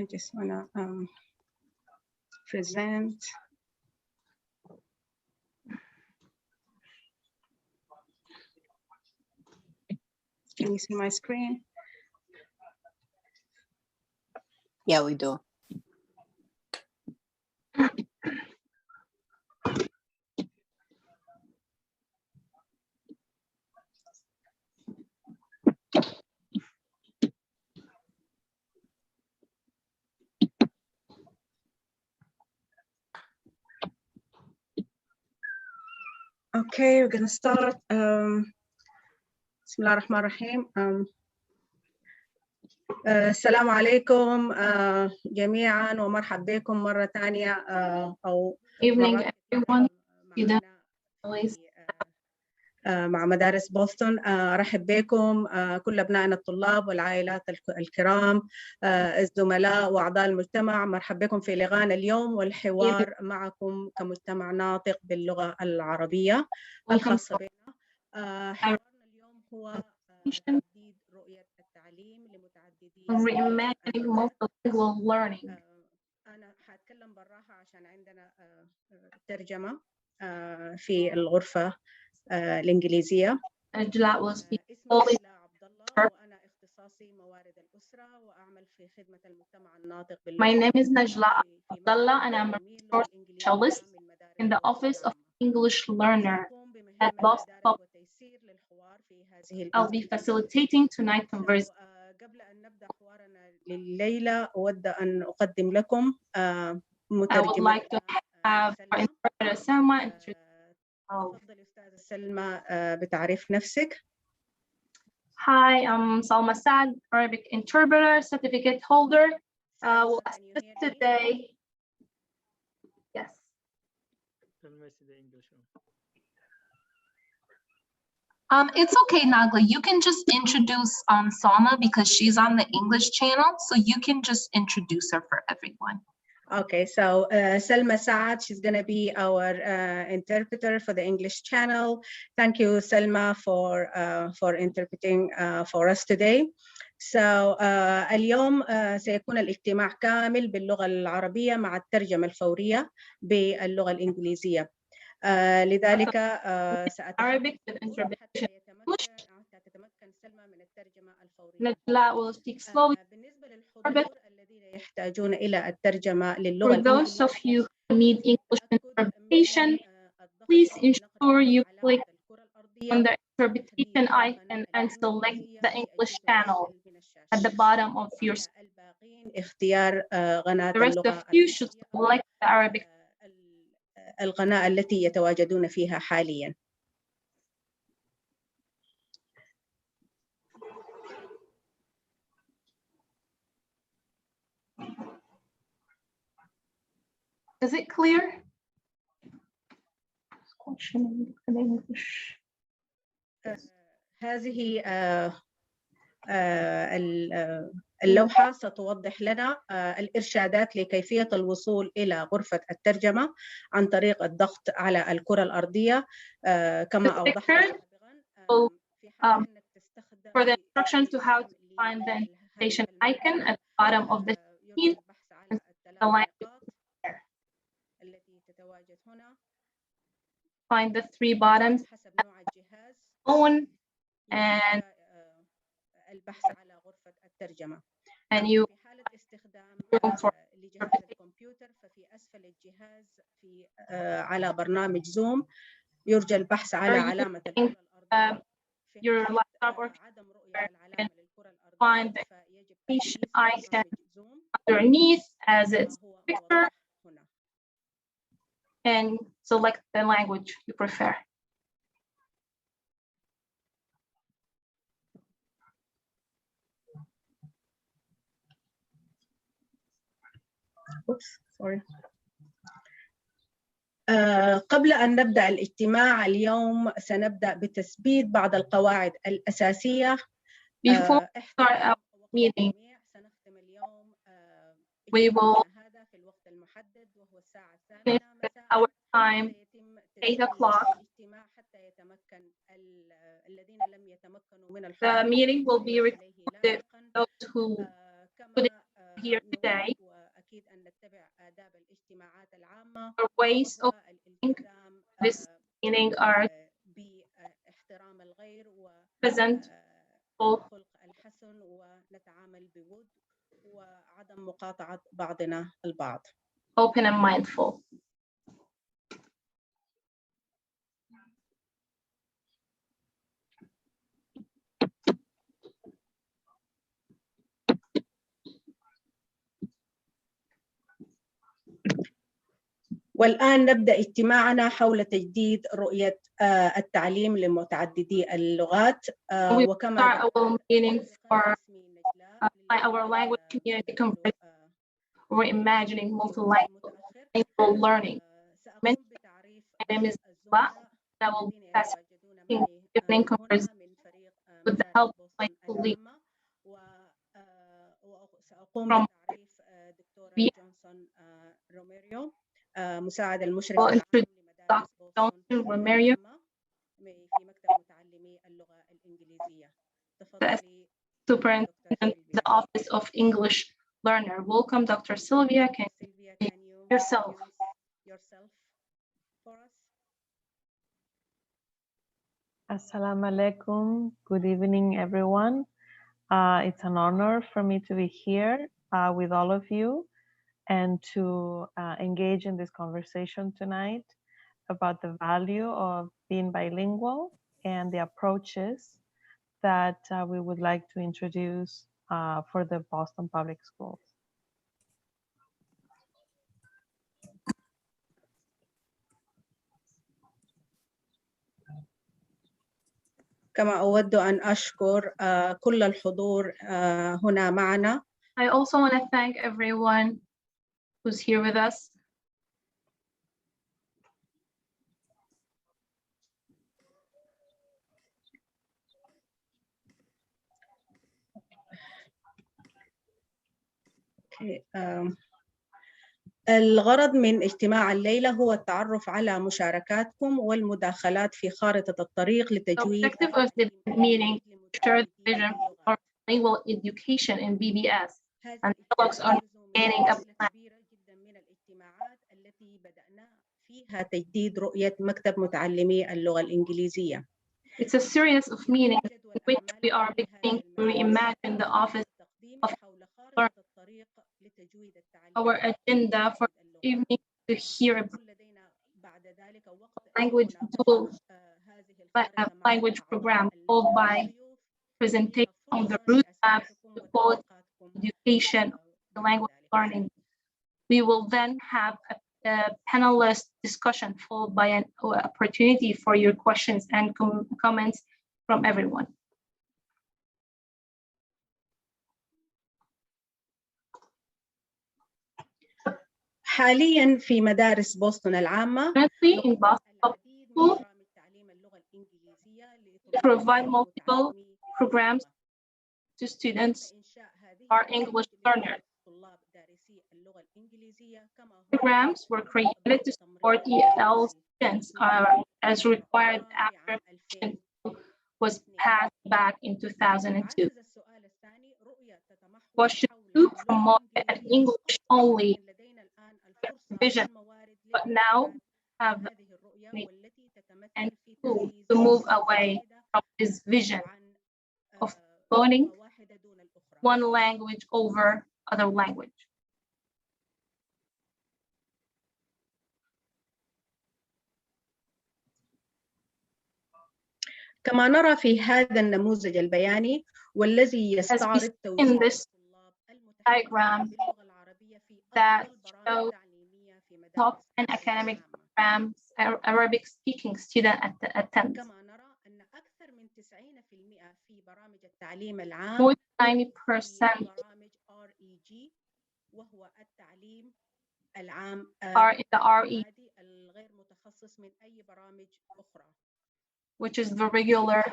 I just wanna present. Can you see my screen? Yeah, we do. Okay, we're gonna start. بسم الله الرحمن الرحيم. السلام عليكم جميعا ومرحبا بكم مرة ثانية أو evening everyone. مع مدارس بوسطن. أرحب بكم كل أبنائنا الطلاب والعائلات الكرام، الزملاء وأعضاء المجتمع. مرحبا بكم في لقاءنا اليوم والحوار معكم كمجتمع ناطق باللغة العربية الخاصة بنا. حوارنا اليوم هو تجديد رؤية التعليم لمتعددي Reimagine multilingual learning. أنا هتكلم بالراحة عشان عندنا ترجمة في الغرفة الإنجليزية. نجلاء was اسمي نجلاء عبد الله وأنا اختصاصي موارد الأسرة وأعمل في خدمة المجتمع الناطق باللغة. My name is Najla Abdallah and I'm a resource specialist in the Office of English Learner at Boston. I'll be facilitating tonight's conversation. قبل أن نبدأ حوارنا لليلة أود أن أقدم لكم I would like to have our interpreter Selma. تفضل أستاذة سلمى بتعريف نفسك. Hi, I'm Salma Saad, Arabic interpreter, certificate holder. We'll assist today. Yes. It's okay, Nagla. You can just introduce Salma because she's on the English channel, so you can just introduce her for everyone. Okay, so Selma Saad, she's going to be our interpreter for the English channel. Thank you, Selma, for interpreting for us today. So اليوم سيكون الاجتماع كامل باللغة العربية مع الترجمة الفورية باللغة الإنجليزية. لذلك Arabic with interpretation. تتمكن سلمى من الترجمة الفورية. Najla will speak slowly. بالنسبة للحضور الذين يحتاجون إلى الترجمة للغة For those of you who need English interpretation, please ensure you click on the interpretation icon and select the English channel at the bottom of your screen. The rest of you should select the Arabic. القناة التي يتواجدون فيها حالياً. Is it clear? هذه اللوحة ستوضح لنا الإرشادات لكيفية الوصول إلى غرفة الترجمة عن طريق الضغط على الكرة الأرضية كما أوضحت سابقاً. For the instruction to how to find the interpretation icon at the bottom of the screen, the language there. Find the three bottoms, phone, and البحث على غرفة الترجمة. you في حالة استخدام لجهاز الكمبيوتر ففي أسفل الجهاز في على برنامج زوم يرجى البحث على علامة الكرة الأرضية. your laptop or عدم رؤية العلامة للكرة find الأرضية the interpretation icon underneath as its picture and select the language you prefer. Oops, sorry. قبل أن نبدأ الاجتماع اليوم سنبدأ بتثبيت بعض القواعد الأساسية. Before we start our meeting, سنختم اليوم we will هذا في الوقت المحدد وهو الساعة finish 8 مساء. our time, 8 o'clock. الاجتماع حتى يتمكن الذين لم يتمكنوا من The الحضور. meeting will be recorded for those who couldn't here today وأكيد أن نتبع آداب الاجتماعات العامة are ways of والالتزام this meaning are باحترام الغير present both وخلق الحسن ونتعامل بود وعدم مقاطعة بعضنا البعض. open and mindful. والآن نبدأ اجتماعنا حول تجديد رؤية التعليم لمتعددي اللغات وكما our meeting for our language community conference reimagining multilingual learning. My name is Ba, and I will be facilitating evening conference with the help of my colleague from دكتورة جونسون روميريو مساعد المشرف العام لمدارس بوسطن في مكتب متعلمي اللغة الإنجليزية. تفضلي Superintendent the Office of English Learner. Welcome, Dr. Sylvia. Can you yourself for us? Assalamu alaikum. Good evening, everyone. It's an honor for me to be here with all of you and to engage in this conversation tonight about the value of being bilingual and the approaches that we would like to introduce for the Boston Public Schools. كما أود أن أشكر كل الحضور هنا معنا. I also want to thank everyone who's here with us. الغرض من اجتماع الليلة هو التعرف على مشاركاتكم والمداخلات في خارطة الطريق لتجويد. The objective of the meeting is to share the vision for bilingual education in BBS and dialogues on gaining a plan. من الاجتماعات التي بدأنا فيها تجديد رؤية مكتب متعلمي اللغة الإنجليزية. It's a series of meetings in which we are beginning to reimagine the Office of Learning. Our agenda for the evening to hear a language dual language program followed by presentation on the roadmap to both education and language learning. We will then have a panelist discussion followed by an opportunity for your questions and comments from everyone. حاليا في مدارس بوسطن العامة Currently in Boston School, we provide multiple programs to students who are English learners. Programs were created to support EL students as required after was passed back in 2002. Question 2 promoted an English-only vision, but now have and to move away from this vision of learning one language over other language. كما نرى في هذا النموذج البياني والذي يستعرض in this diagram that shows top 10 academic programs Arabic speaking student attendance. More than 90% are in the RE, which is the regular.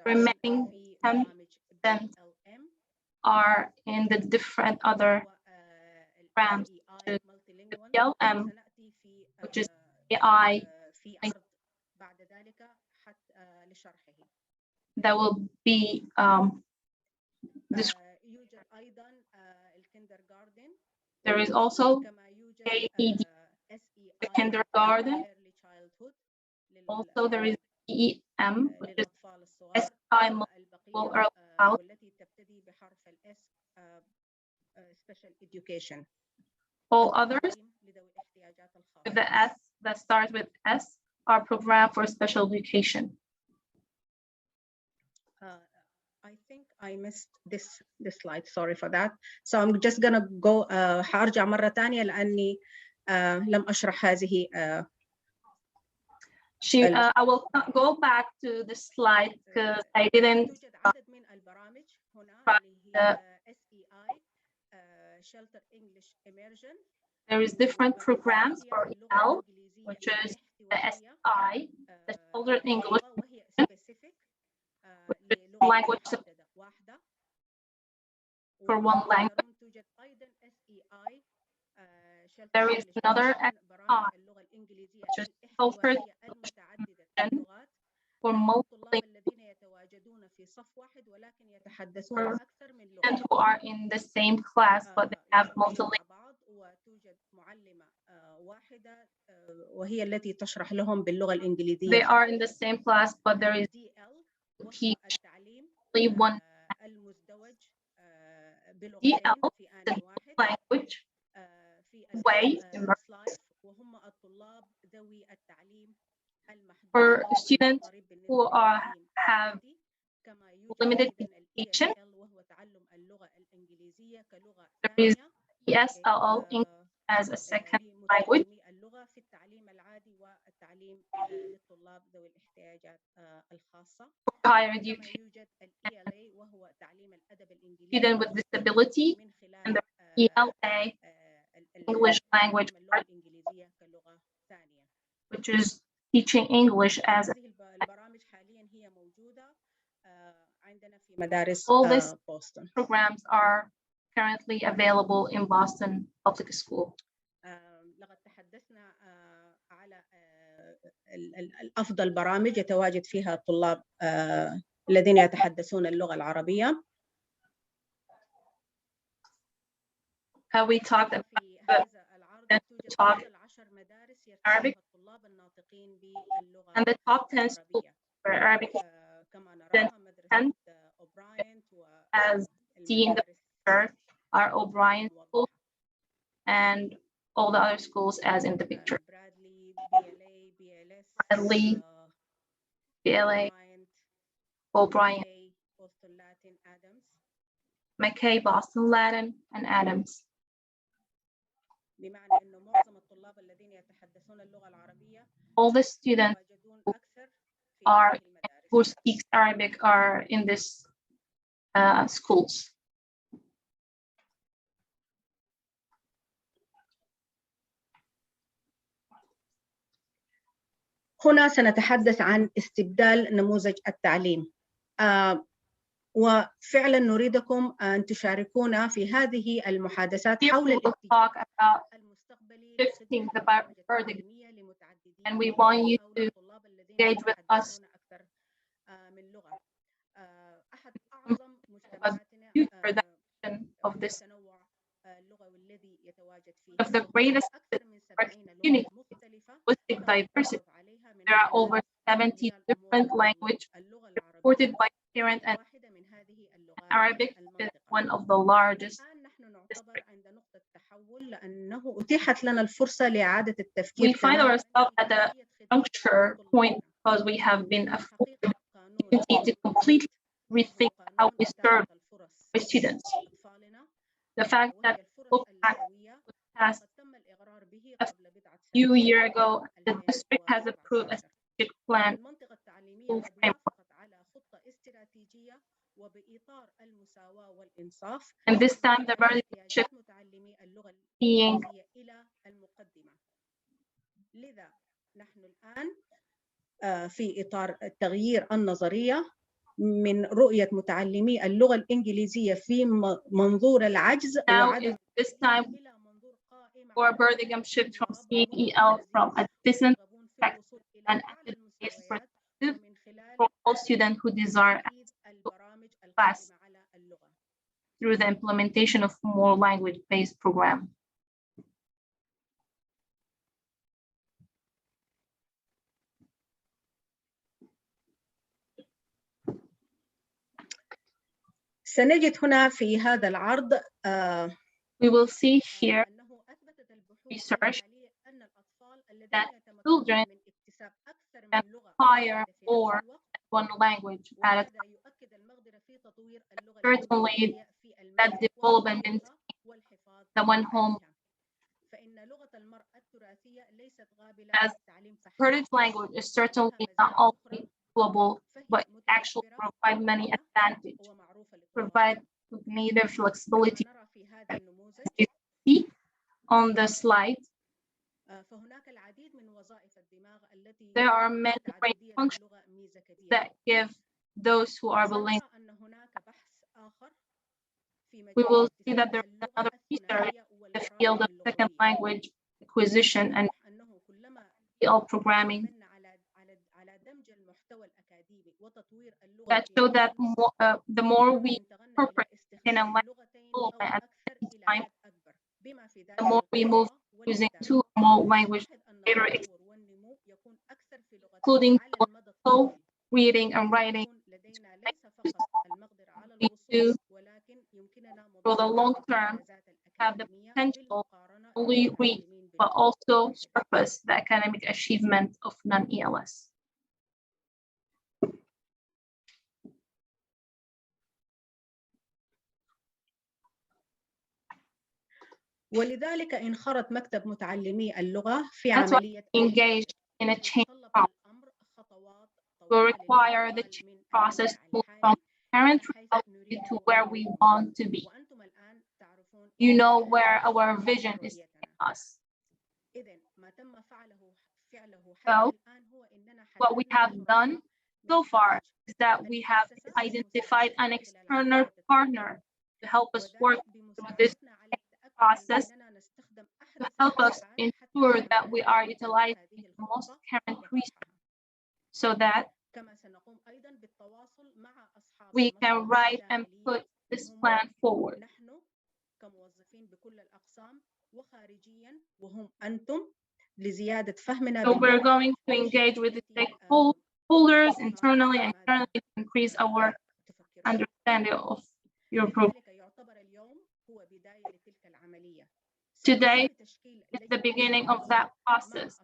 Remaining 10% are in the different other programs, LM, which is AI, that will be This, يوجد أيضا الكندرغاردن there is also كما يوجد AED, the SEI kindergarten. early childhood Also, there is EM, which is للأطفال الصغار SI Multilingual Early Childhood. والتي تبتدي بحرف الإس special education. All others لذوي الاحتياجات الخاصة. with the S that starts with S are programmed for special education. I think I missed this slide. Sorry for that. So I'm just gonna go. حارجع مرة ثانية لأني لم أشرح هذه. I will go back to the slide because I didn't. توجد عدد من البرامج هنا اللي هي SEI Shelter English Immersion. There is different programs for EL, which is the SI, the Children English, وهي specific language واحدة. for one language. توجد أيضا SEI There is another برامج اللغة الإنجليزية الاحتوائية المتعددة اللغات for multilingual الذين يتواجدون في صف واحد ولكن يتحدثون أكثر من لغة. students who are in the same class but they have multilingual. وتوجد معلمة واحدة وهي التي تشرح لهم باللغة الإنجليزية. They are in the same class but there is only one المزدوج DL في آن واحد language في way وهم الطلاب ذوي التعليم المحدود for students who have limited education. وهو تعلم اللغة الإنجليزية كلغة There is ثانية ESL English as a second language. اللغة في التعليم العادي والتعليم للطلاب ذوي الاحتياجات الخاصة. Higher كما education يوجد ELA وهو تعليم الأدب الإنجليزي student with disability من and خلال the ELA English language اللغة الإنجليزية كلغة ثانية. which is teaching English as هذه البرامج حاليا هي موجودة عندنا في مدارس all these بوسطن. programs are currently available in Boston Public School. لقد تحدثنا على الأفضل برامج يتواجد فيها الطلاب الذين يتحدثون اللغة العربية. We talked about في هذا العرض توجد 10 مدارس يرتقيها الطلاب الناطقين باللغة and the top 10 schools for Arabic كما نراها مدرسة أوبراين as seen the picture are O'Brien School and all the other schools as in the picture. Bradley, BLA, O'Brien, McKay, Boston Latin, and Adams. بمعنى إنه معظم الطلاب الذين يتحدثون اللغة العربية all the students who speak Arabic are in these schools. هنا سنتحدث عن استبدال نموذج التعليم. وفعلا نريدكم أن تشاركونا في هذه المحادثات حول الاتجاه المستقبلي للبرامج التعليمية لمتعددين and we want you to engage with us من لغة. أحد أعظم مجتمعاتنا of this اللغوي الذي يتواجد فيه of the greatest community linguistic diversity. There are over 70 different languages reported by parents and Arabic is one of the largest. لأنه أتيحت لنا الفرصة لإعادة التفكير. We find ourselves at a juncture point because we have been afforded to completely rethink how we serve our students. The fact that look back past a few years ago, the district has approved a strategic plan and this time the very shift being لذا نحن الآن في إطار التغيير النظرية من رؤية متعلمي اللغة الإنجليزية في منظور العجز وعدم this time for Birmingham shift from seeing EL from a distance and perspective for all students who desire class. through the implementation of more language-based program. سنجد هنا في هذا العرض We will see here research that children acquire more than one language at a time. Certainly, that development the one home as heritage language is certainly not only global, but actually provide many advantages, provide cognitive flexibility. As you see on the slide, there are many brain functions that give those who are bilingual. We will see that there is another research in the field of second language acquisition and programming that show that the more we incorporate in a language at the same time, the more we move using two or more language data, including reading and writing. We do, for the long term, have the potential to only reach, but also surpass the academic achievement of non-ELS. ولذلك انخرط مكتب متعلمي اللغة في That's why عملية engaged in a change will require the change process to move from current reality to where we want to be. You know where our vision is taking us. So, what we have done so far is that we have identified an external partner to help us work through this process, to help us ensure that we are utilizing the most current resources so that we can write and put this plan forward. So we're going to engage with the stakeholders internally and externally to increase our understanding of your program. Today is the beginning of that process.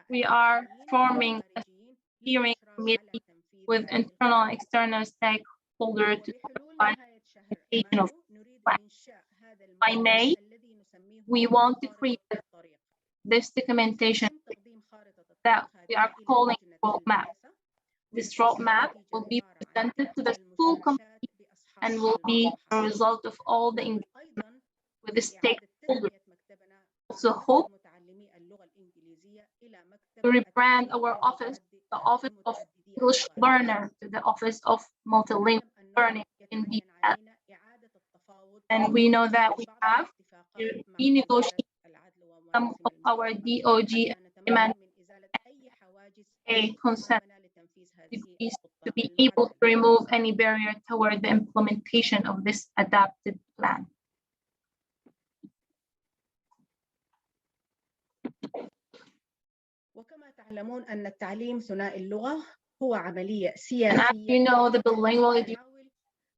We are forming a steering committee with internal and external stakeholders to provide implementation of plan. By May, we want to create this documentation that we are calling roadmap. This roadmap will be presented to the school committee and will be a result of all the engagement with the stakeholders. Also hope to rebrand our office, the Office of English Learner, to the Office of Multilingual Learning in BPS. And we know that we have to renegotiate some of our DOG amendments a consent degrees to be able to remove any barrier toward the implementation of this adapted plan. وكما تعلمون أن التعليم ثنائي اللغة هو عملية And as سياسية. you know, the bilingual education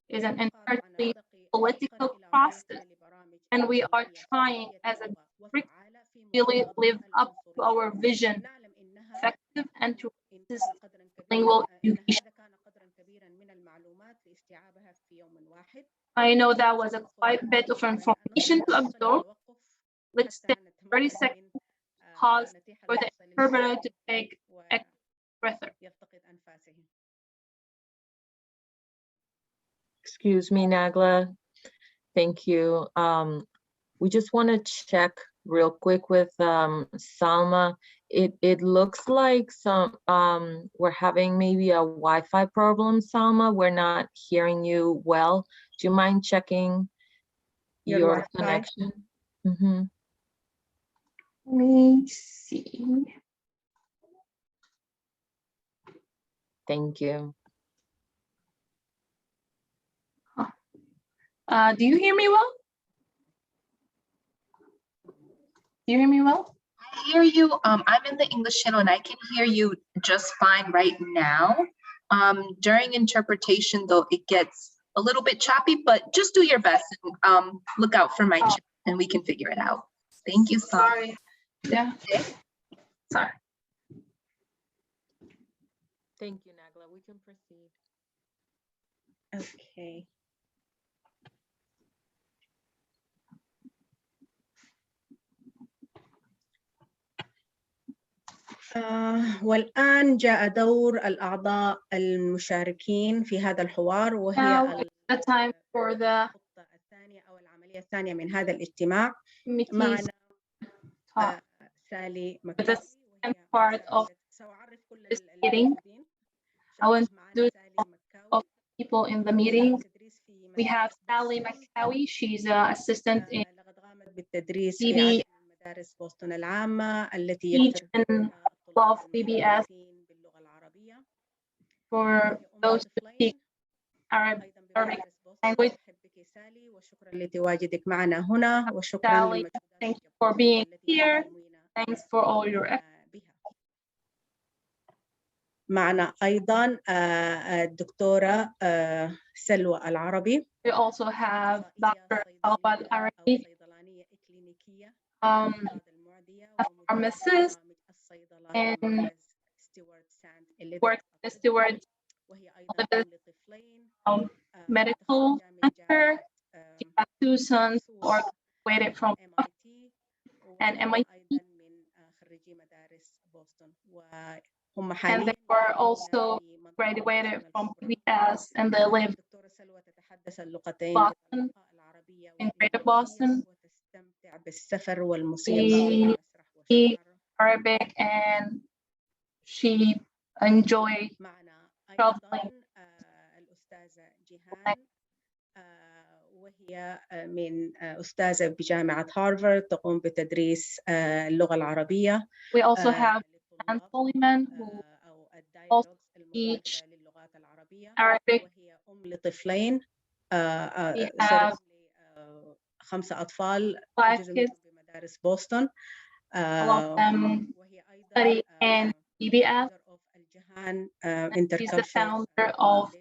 is an entirely political process, and we are trying as a district to really live up to our vision, effective and to resist bilingual education. I know that was a quite bit of information to absorb. Let's take 30 seconds pause for the interpreter to take a breath. Excuse me, Nagla. Thank you. We just want to check real quick with Salma. It looks like we're having maybe a Wi-Fi problem, Salma. We're not hearing you well. Do you mind checking your connection? Mm-hmm. Let me see. Thank you. Do you hear me well? Do you hear me well? I hear you. I'm in the English channel and I can hear you just fine right now. During interpretation, though, it gets a little bit choppy, but just do your best and look out for my chat and we can figure it out. Thank you, Sam. Sorry. Yeah. Sorry. Thank you, Nagla. We can proceed. Okay. والآن جاء دور الأعضاء المشاركين في هذا الحوار Now وهي it's the time for the الخطة الثانية أو العملية الثانية من هذا الاجتماع. committee's معنا talk. سالي The مكاوي second part of سأعرف كل this meeting. الموجودين. I want to معنا سالي مكاوي of people in the meeting. تدريس في We have مدارس Sally بوسطن. McCawie. She's an assistant in لقد قامت بالتدريس PB في عدد من مدارس بوسطن العامة التي Teach يكثر and فيها love الطلاب PBS المتحدثين باللغة العربية. for those who speak Arabic بمدارس بوسطن. language. أرحب بك سالي وشكرا لتواجدك معنا هنا وشكرا Sally, للمجهودات thank you for being التي here. تقومين Thanks for all your efforts. بها. معنا أيضا الدكتورة سلوى العربي. We also have Dr. Salwa Arabi, صيدلانية إكلينيكية a pharmacist, and works as steward وهي أيضا لطفلين medical center. She has two sons who are graduated from MIT and MIT, أيضا من خريجي مدارس بوسطن وهم and حاليا they were also graduated from PBS, and they live الدكتورة سلوى تتحدث اللغتين Boston, العربية in Greater Boston. وتستمتع بالسفر والموسيقى She Arabic and she enjoy معنا traveling. أيضا الأستاذة جيهان وهي من أستاذة بجامعة هارفارد تقوم بتدريس اللغة العربية. We also have Anne Soliman, who أو also الدايلوجز teach المختلفة للغات العربية Arabic. وهي لطفلين We have 5 أطفال 5 جزء kids. منهم بمدارس بوسطن A lot of them وهي study أيضا in PBS. الجهان She's the founder of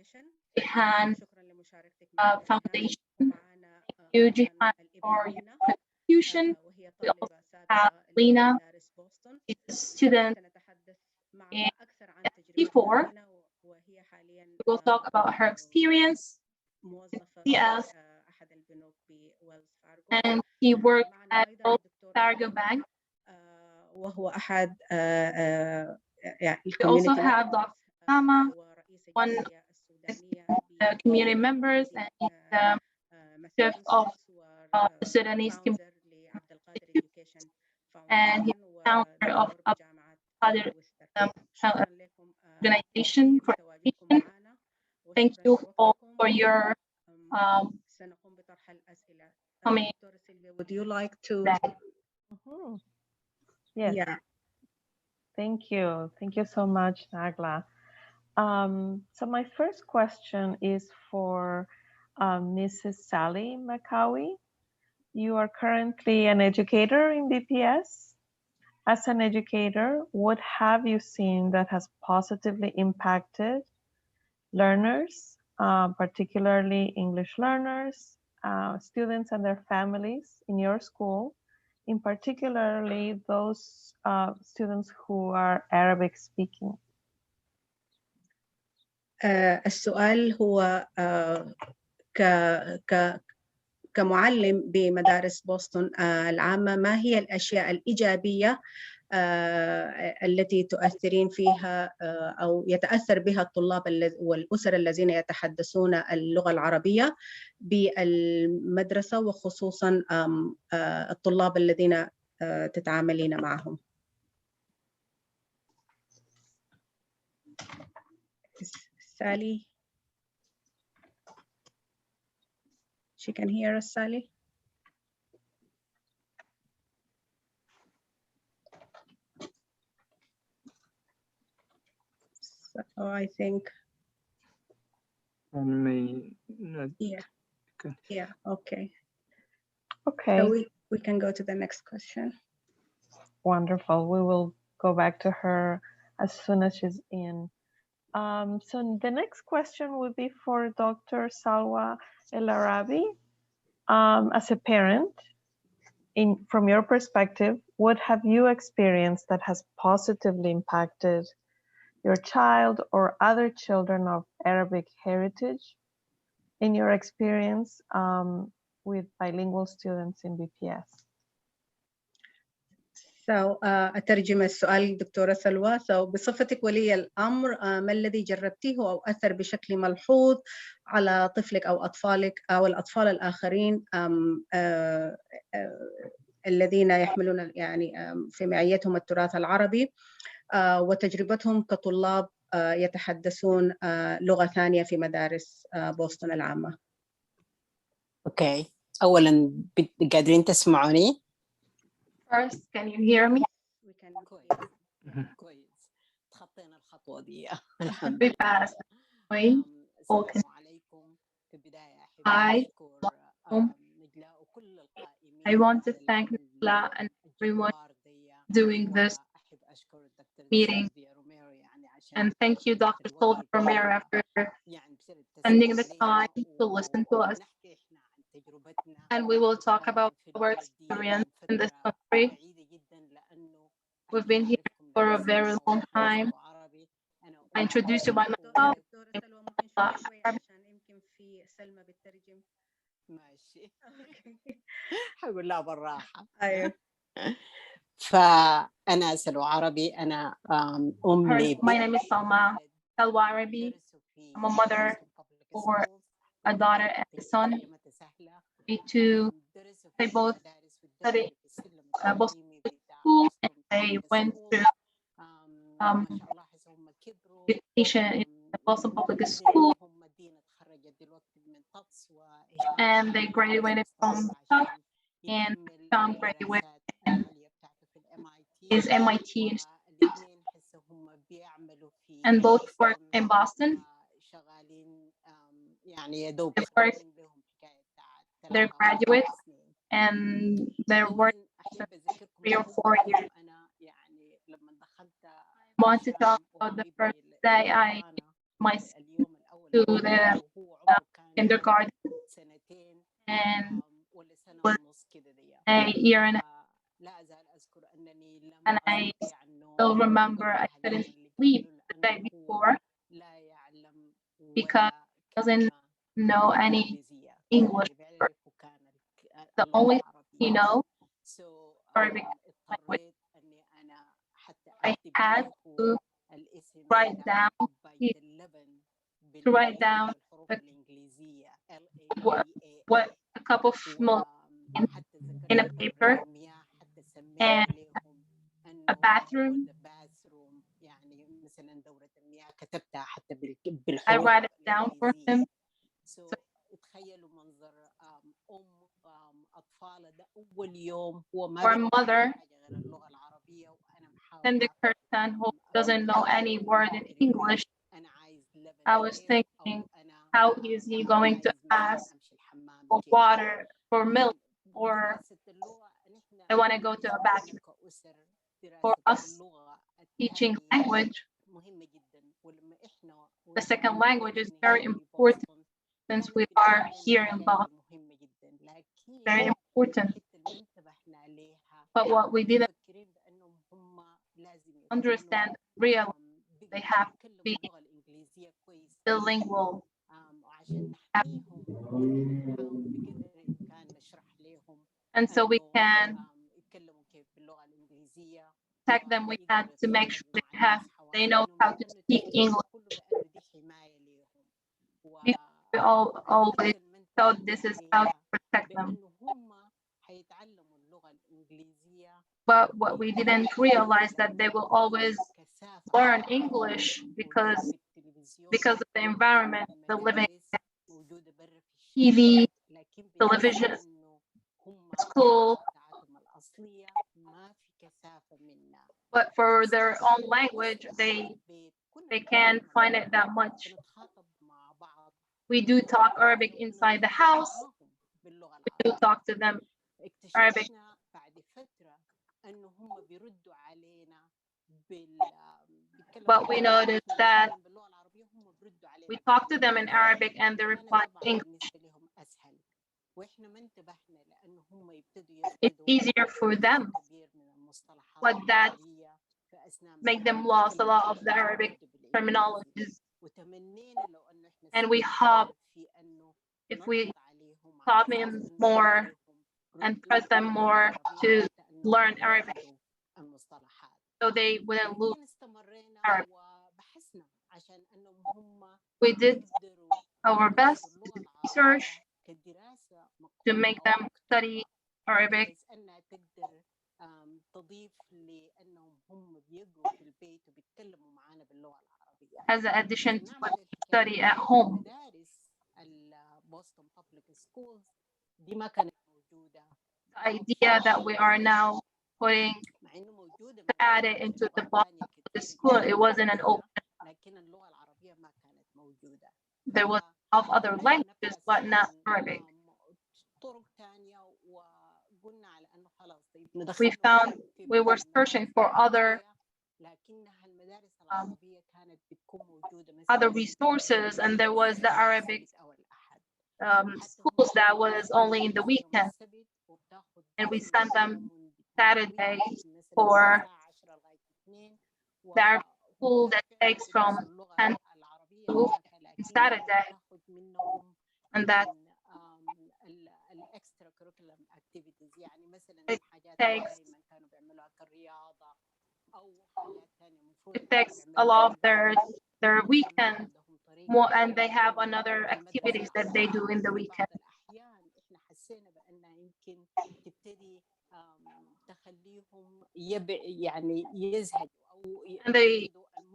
Jihan شكرا لمشاركتك معنا Foundation. ومعنا You Jihan for your contribution. وهي We also طالبة have سابقة Lena. لمدارس بوسطن. She's a student. سنتحدث in معها أكثر عن before. تجربتها هنا وهي حاليا We will talk about her experience موظفة yes. في أحد البنوك بويلز فارغو. and she worked معنا at أيضا الدكتور Fargo Bank. وهو أحد We also have Dr. Sama, one of the community members, and he's the chef of the Sudanese community, and he's founder of other organization for education. Thank you all for your coming. Would you like to? Yes. Yeah. Thank you. Thank you so much, Nagla. So my first question is for Mrs. Sally McCawie. You are currently an educator in BPS. As an educator, what have you seen that has positively impacted learners, particularly English learners, students and their families in your school, in particularly those students who are Arabic speaking? السؤال هو كمعلم بمدارس بوسطن العامة، ما هي الأشياء الإيجابية التي تؤثرين فيها أو يتأثر بها الطلاب والأسر الذين يتحدثون اللغة العربية بالمدرسة، وخصوصا الطلاب الذين تتعاملين معهم؟ Sally? She can hear us, Sally? So I think. May not. Yeah. Yeah, okay. Okay, So we can go to the next question. wonderful. We will go back to her as soon as she's in. So the next question would be for Dr. Salwa El Arabi. As a parent, from your perspective, what have you experienced that has positively impacted your child or other children of Arabic heritage in your experience with bilingual students in BPS? So أترجم السؤال دكتورة سلوى. So بصفتك ولي الأمر ما الذي جربتيه أو أثر بشكل ملحوظ على طفلك أو أطفالك أو الأطفال الآخرين الذين يحملون يعني في معيتهم التراث العربي وتجربتهم كطلاب يتحدثون لغة ثانية في مدارس بوسطن العامة. اوكي، اولا قادرين تسمعوني؟ First, can you hear me? كويس، تخطينا الخطوة دي. We passed. السلام عليكم. في البداية أحب أشكر نجلاء وكل القائمين. I want to thank Nigla and everyone doing this meeting. And thank you, Dr. Solver Romero, for spending the time to listen to us. And we will talk about our experience in this country. We've been here for a very long time. I introduce you by myself. ماشي. حقول لها بالراحة. فأنا سلوى عربي. أنا My name is Salma Arabi. I'm a mother for a daughter and a son. They both study both school, and they went through education in the Boston Public School, and they graduated from Tufts, and Tom graduated in his MIT Institute, and both work in Boston. They work, they're graduates, and they're working 3 or 4 years. I want to talk about the first day I my to the kindergarten, and was a year and I still remember I couldn't sleep the day before because I doesn't know any English. The only thing he knows Arabic language. I had to write down what a cup of milk in a paper and a bathroom. I write it down for him. So, for a mother, and the person who doesn't know any word in English, I was thinking, how is he going to ask for water, for milk, or I want to go to a bathroom? For us, teaching language, the second language is very important since we are here in Boston. Very important. But what we didn't understand, realize they have to be bilingual. And so we can tag them. We had to make sure they know how to speak English. We always thought this is how to protect them. But what we didn't realize that they will always learn English because of the environment, the living TV, television, school. But for their own language, they can't find it that much. We do talk Arabic inside the house. We do talk to them Arabic. But we noticed that we talk to them in Arabic and they reply in English. It's easier for them, but that make them lost a lot of the Arabic terminologies. And we hope if we taught them more and press them more to learn Arabic, so they wouldn't lose Arabic. We did our best to do research to make them study Arabic. As an addition to what they study at home. The idea that we are now putting to add it into the body of the school, it wasn't an open. There was of other languages, but not Arabic. We were searching for other resources, and there was the Arabic schools that was only in the weekend, and we sent them Saturday for the Arabic school that takes from 10 to Saturday, and that it takes a lot of their weekend more, and they have another activities that they do in the weekend.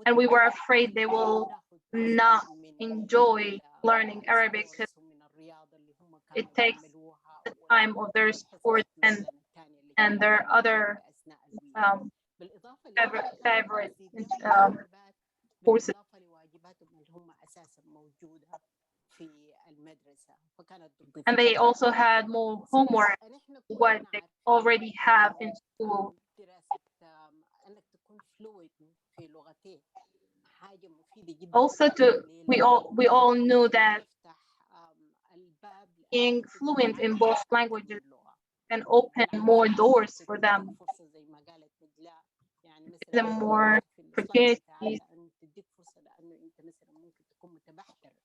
And we were afraid they will not enjoy learning Arabic because it takes the time of their sports and their other favorite courses. And they also had more homework what they already have in school. Also, we all knew that being fluent in both languages can open more doors for them, give them more opportunities.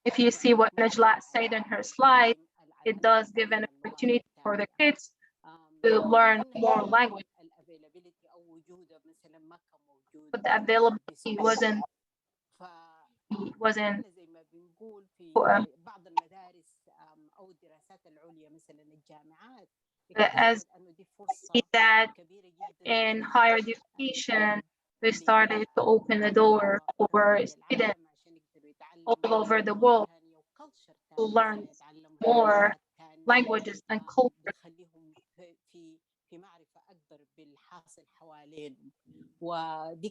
If you see what Najla said in her slide, it does give an opportunity for the kids to learn more language. But the availability wasn't as that in higher education, we started to open the door for students all over the world to learn more languages and culture.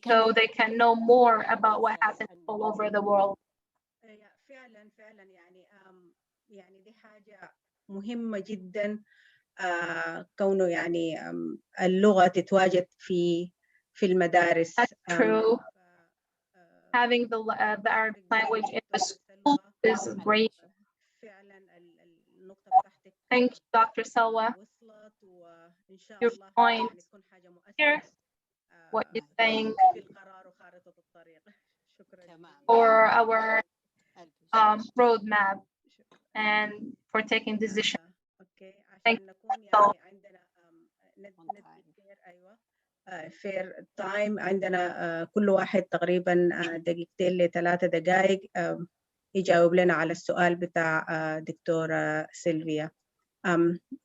So they can know more about what happens all over the world. فعلا يعني دي حاجة مهمة جدا كونه يعني اللغة تتواجد في المدارس. That's true. Having the Arabic language in the school is great. Thank you, Dr. Salwa. Your point here, what you're saying for our roadmap and for taking decisions. Thank you. فير تايم عندنا كل واحد تقريبا دقيقتين ل3 دقائق يجاوب لنا على السؤال بتاع دكتورة سيلفيا.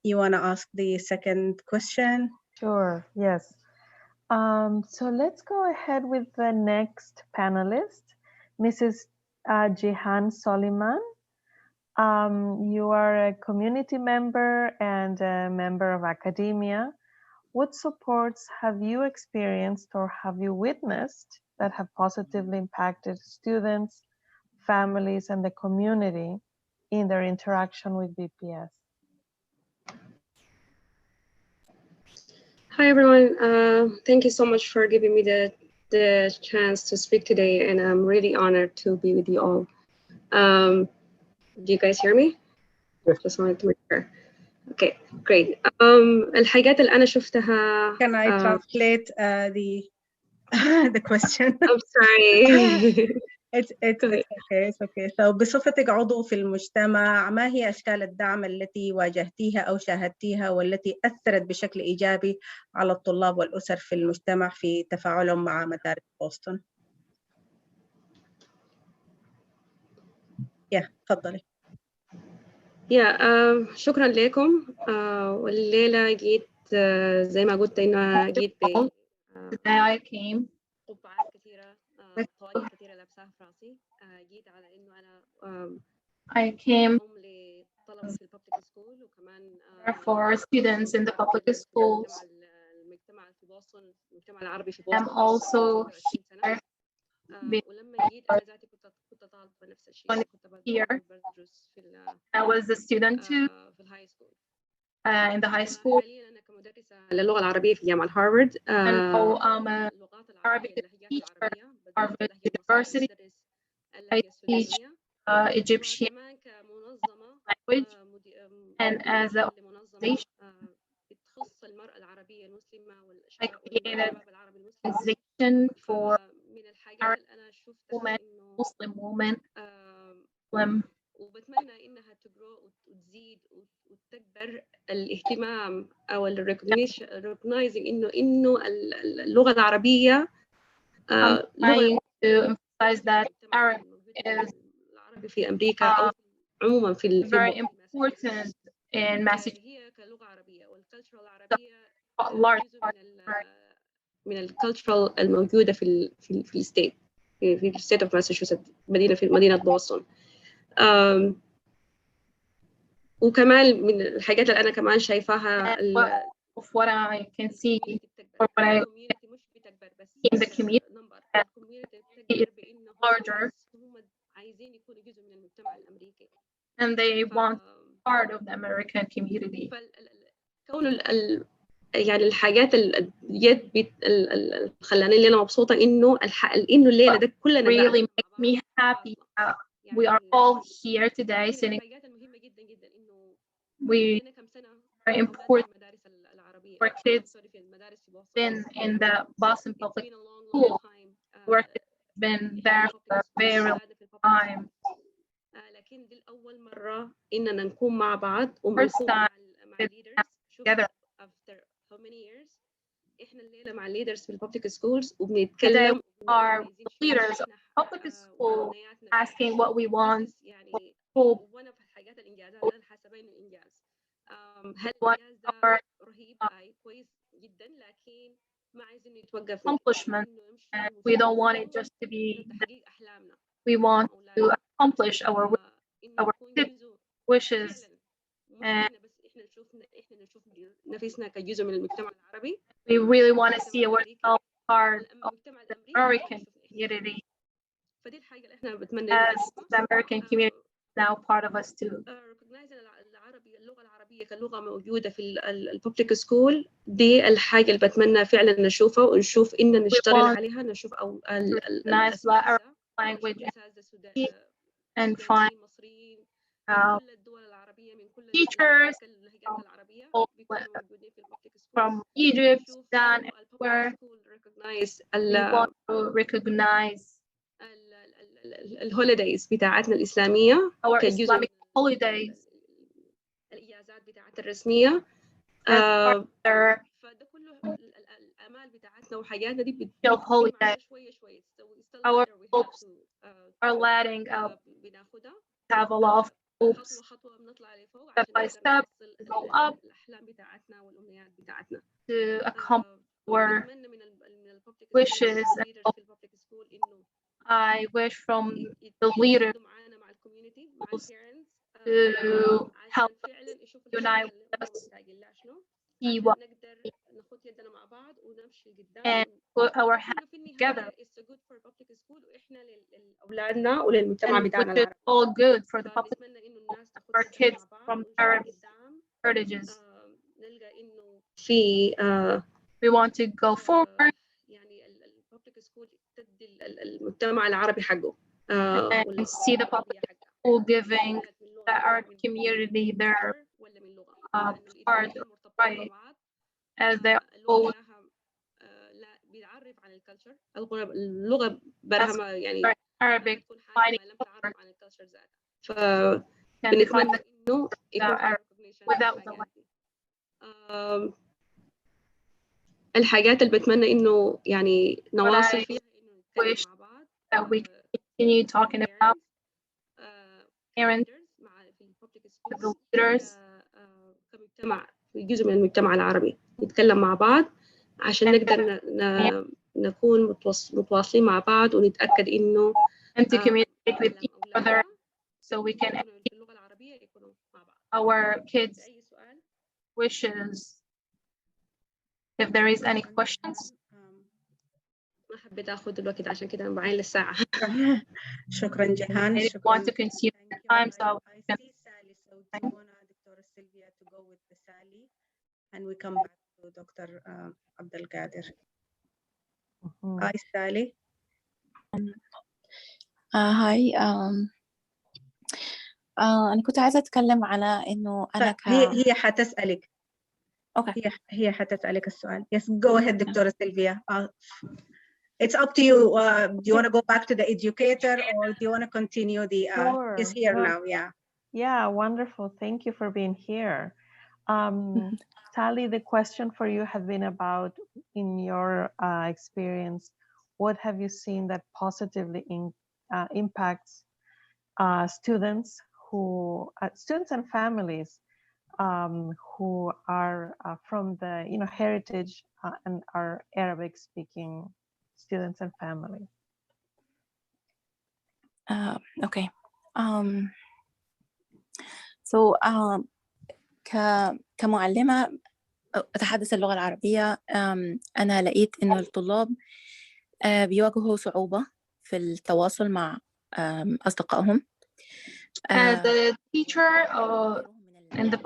You want to ask the second question? Sure, yes. So let's go ahead with the next panelist, Mrs. Jihan Soliman. You are a community member and a member of academia. What supports have you experienced or have you witnessed that have positively impacted students, families, and the community in their interaction with BPS. Hi everyone, thank you so much for giving me the chance to speak today, and I'm really honored to be with you all. Do you guys hear me? Just wanted to make sure. Okay, great. الحاجات اللي أنا شفتها. Can I translate the question? I'm sorry. It's okay. So بصفتك عضو في المجتمع، ما هي أشكال الدعم التي واجهتيها أو شاهدتيها والتي أثرت بشكل إيجابي على الطلاب والأسر في المجتمع في تفاعلهم مع مدارس بوسطن؟ تفضلي. شكرا لكم. والليلة جيت زي ما قلت إنه جيت Today I came قبعات كثيرة، طوالي كثيرة لابساها في راسي. جيت على إنه أنا I came لطلبة في الببليك سكول، وكمان for students in the public schools. المجتمع في بوسطن، المجتمع العربي في بوسطن. I'm also here. ولما جيت أنا ذاتي كنت طالبة نفس الشيء. كنت بدرس في I was a student too في الهاي سكول. in the high school. حاليا أنا كمدرسة للغة العربية في جامعة هارفارد. And now I'm a Arabic teacher at Harvard University. I teach Egyptian language, and as an organization, بتخص المرأة العربية المسلمة I created العربي المسلم. an organization for من الحاجات اللي أنا شفتها women, إنه Muslim women, وبتمنى إنها تجرو وتزيد وتكبر الاهتمام أو recognizing إنه اللغة العربية I'm trying to emphasize that Arabic is العربي في أمريكا أو عموما في very important in Massachusetts. هي كلغة عربية والكالتشر العربية large part من الكالتشر الموجودة في الستيت، في الستيت اوف ماساتشوستس، في مدينة بوسطن. وكمان من الحاجات اللي أنا كمان شايفاها of what I can see or what I in the community is larger عايزين يكونوا جزء من المجتمع الأمريكي. and they want part of the American community. كون يعني الحاجات اللي خلاني أنا مبسوطة إنه الليلة ده كلنا really make me happy. We are all here today sitting. We are important for kids in the Boston Public School. Work has been there for a very long time. لكن دي الأول مرة إننا نكون مع بعض First time together. After how many years إحنا الليلة مع leaders في الببليك schools وبنتكلم. Our leaders of public school asking what we want. يعني hope. وانا في الحاجات الإنجازات اللي أنا حاسبة إنه إنجاز. هل الإنجاز ده رهيب؟ كويس جدا، لكن ما عايزين يتوقف. Accomplishment. And we don't want it just to be. We want to accomplish our wishes. And we really want to see ourselves part of the American community, as the American community is now part of us too. اللغة العربية كلغة موجودة في الببليك سكول، دي الحاجة اللي بتمنى فعلا نشوفها ونشوف إن نشتغل عليها، نشوف أو nice language and find teachers from Egypt, Sudan, everywhere. We want to recognize الهوليدايز بتاعتنا الإسلامية our Islamic holidays, الإجازات بتاعت الرسمية. فده كله الآمال بتاعتنا وحاجاتنا دي holiday. شوية شوية. Our hopes are letting up. Have a lot of hopes. Step by step, go up to accomplish our wishes. I wish from the leaders to help us unite with us, see what and put our hands together. لأولادنا وللمجتمع And بتاعنا which is all good for the public our kids from Arab heritages. We want to go forward and see the public school giving the Arab community their part, right, as they all Arabic fighting can define the Arab without the الحاجات اللي بتمنى إنه يعني نواصل فيها wish that we continue talking about parents, the leaders, كمجتمع في جزء من المجتمع العربي نتكلم مع بعض عشان نقدر نكون متواصلين مع بعض ونتأكد إنه and to communicate with each other so we can our kids' wishes. If there is any questions. ما حبيت أخذ الوقت عشان كده أنا بعين للساعة. شكرا جيهان. I didn't want to consume the time, so I see Sally. So do you want Dr. Sylvia to go with the Sally, and we come back to Dr. Abdul Qadir. Hi, Sally. هاي أنا كنت عايزة أتكلم على إنه أنا هي حتسألك. أوكي. هي حتسألك السؤال. Yes, go ahead, Dr. Sylvia. It's up to you. Do you want to go back to the educator, or do you want to continue the? Sure. He's here No. now. Yeah. Yeah, wonderful. Thank you for being here. Sally, the question for you has been about, in your experience, what have you seen that positively impacts students and families who are from the heritage and are Arabic-speaking students and families? Okay. So كمعلمة أتحدث اللغة العربية، أنا لقيت إنه الطلاب بيواجهوا صعوبة في التواصل مع أصدقائهم. As a teacher in the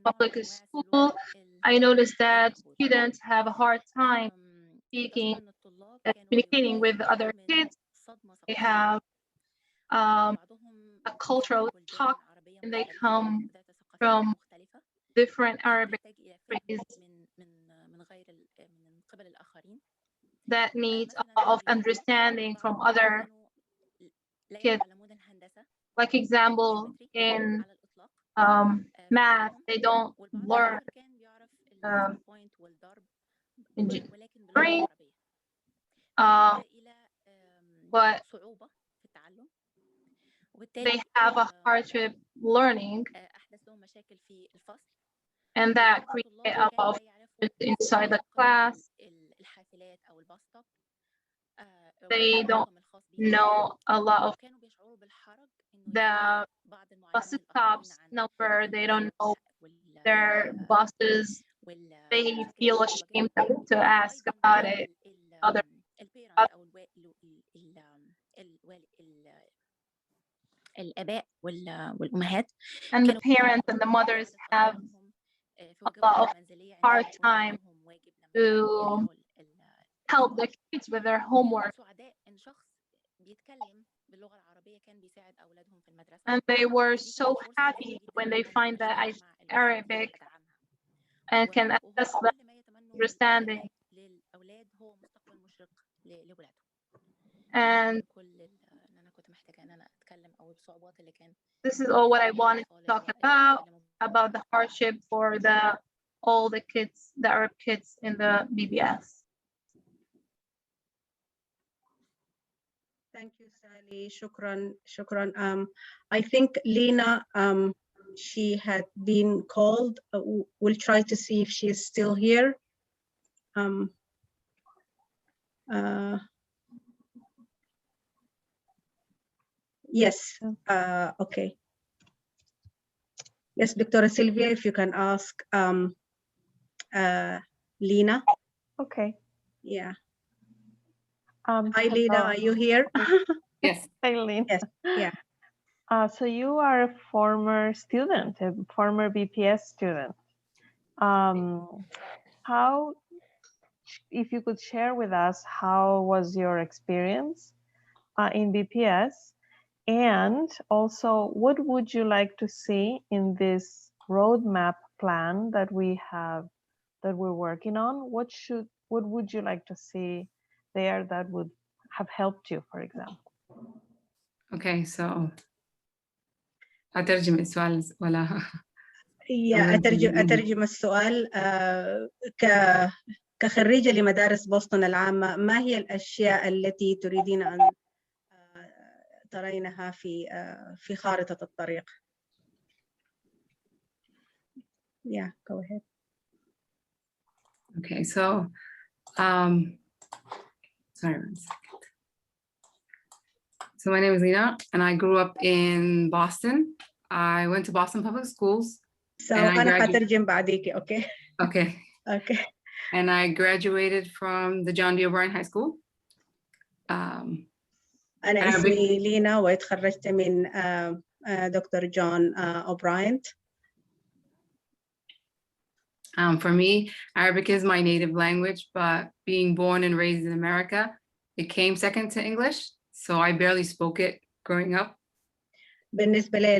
public school, I noticed that students have a hard time speaking and communicating with other kids. They have a cultural shock, and they come from different Arabic countries that needs a lot of understanding from other kids. Like example, in math, they don't learn engineering, but they have a hardship learning, and that creates a lot of inside the class. They don't know a lot of the bus stops number. They don't know their buses. They feel ashamed to ask about it. And the parents and the mothers have a lot of hard time to help the kids with their homework. And they were so happy when they find that I speak Arabic and can assess the understanding. And this is all what I wanted to talk about the hardship for all the kids, the Arab kids in the BBS. Thank you, Sally. Shukran. I think Lena, she had been called. We'll try to see if she is still here. Yes. Okay. Yes, Dr. Sylvia, if you can ask Lena. Okay. Yeah. Hi, Lena, are you here? Yes. Hi, Lena. Yes. Yeah. So you are a former student, a former BPS student. How, if you could share with us, how was your experience in BPS? And also, what would you like to see in this roadmap plan that we have, that we're working on? What would you like to see there that would have helped you, for example? Okay, so أترجم السؤال ولا أترجم السؤال. كخريجة لمدارس بوسطن العامة، ما هي الأشياء التي تريدين أن ترينها في خارطة الطريق؟ Yeah, go ahead. Okay, so sorry, 1 second. So my name is Lena, and I grew up in Boston. I went to Boston Public Schools. So أنا حترجم بعديك. Okay. Okay. Okay. And I graduated from the John D. O'Brien High School. أنا اسمي لينا وتخرجت من دكتور جون أوبراين. For me, Arabic is my native language, but being born and raised in America, it came second to English, so I barely spoke it growing up. بالنسبة لي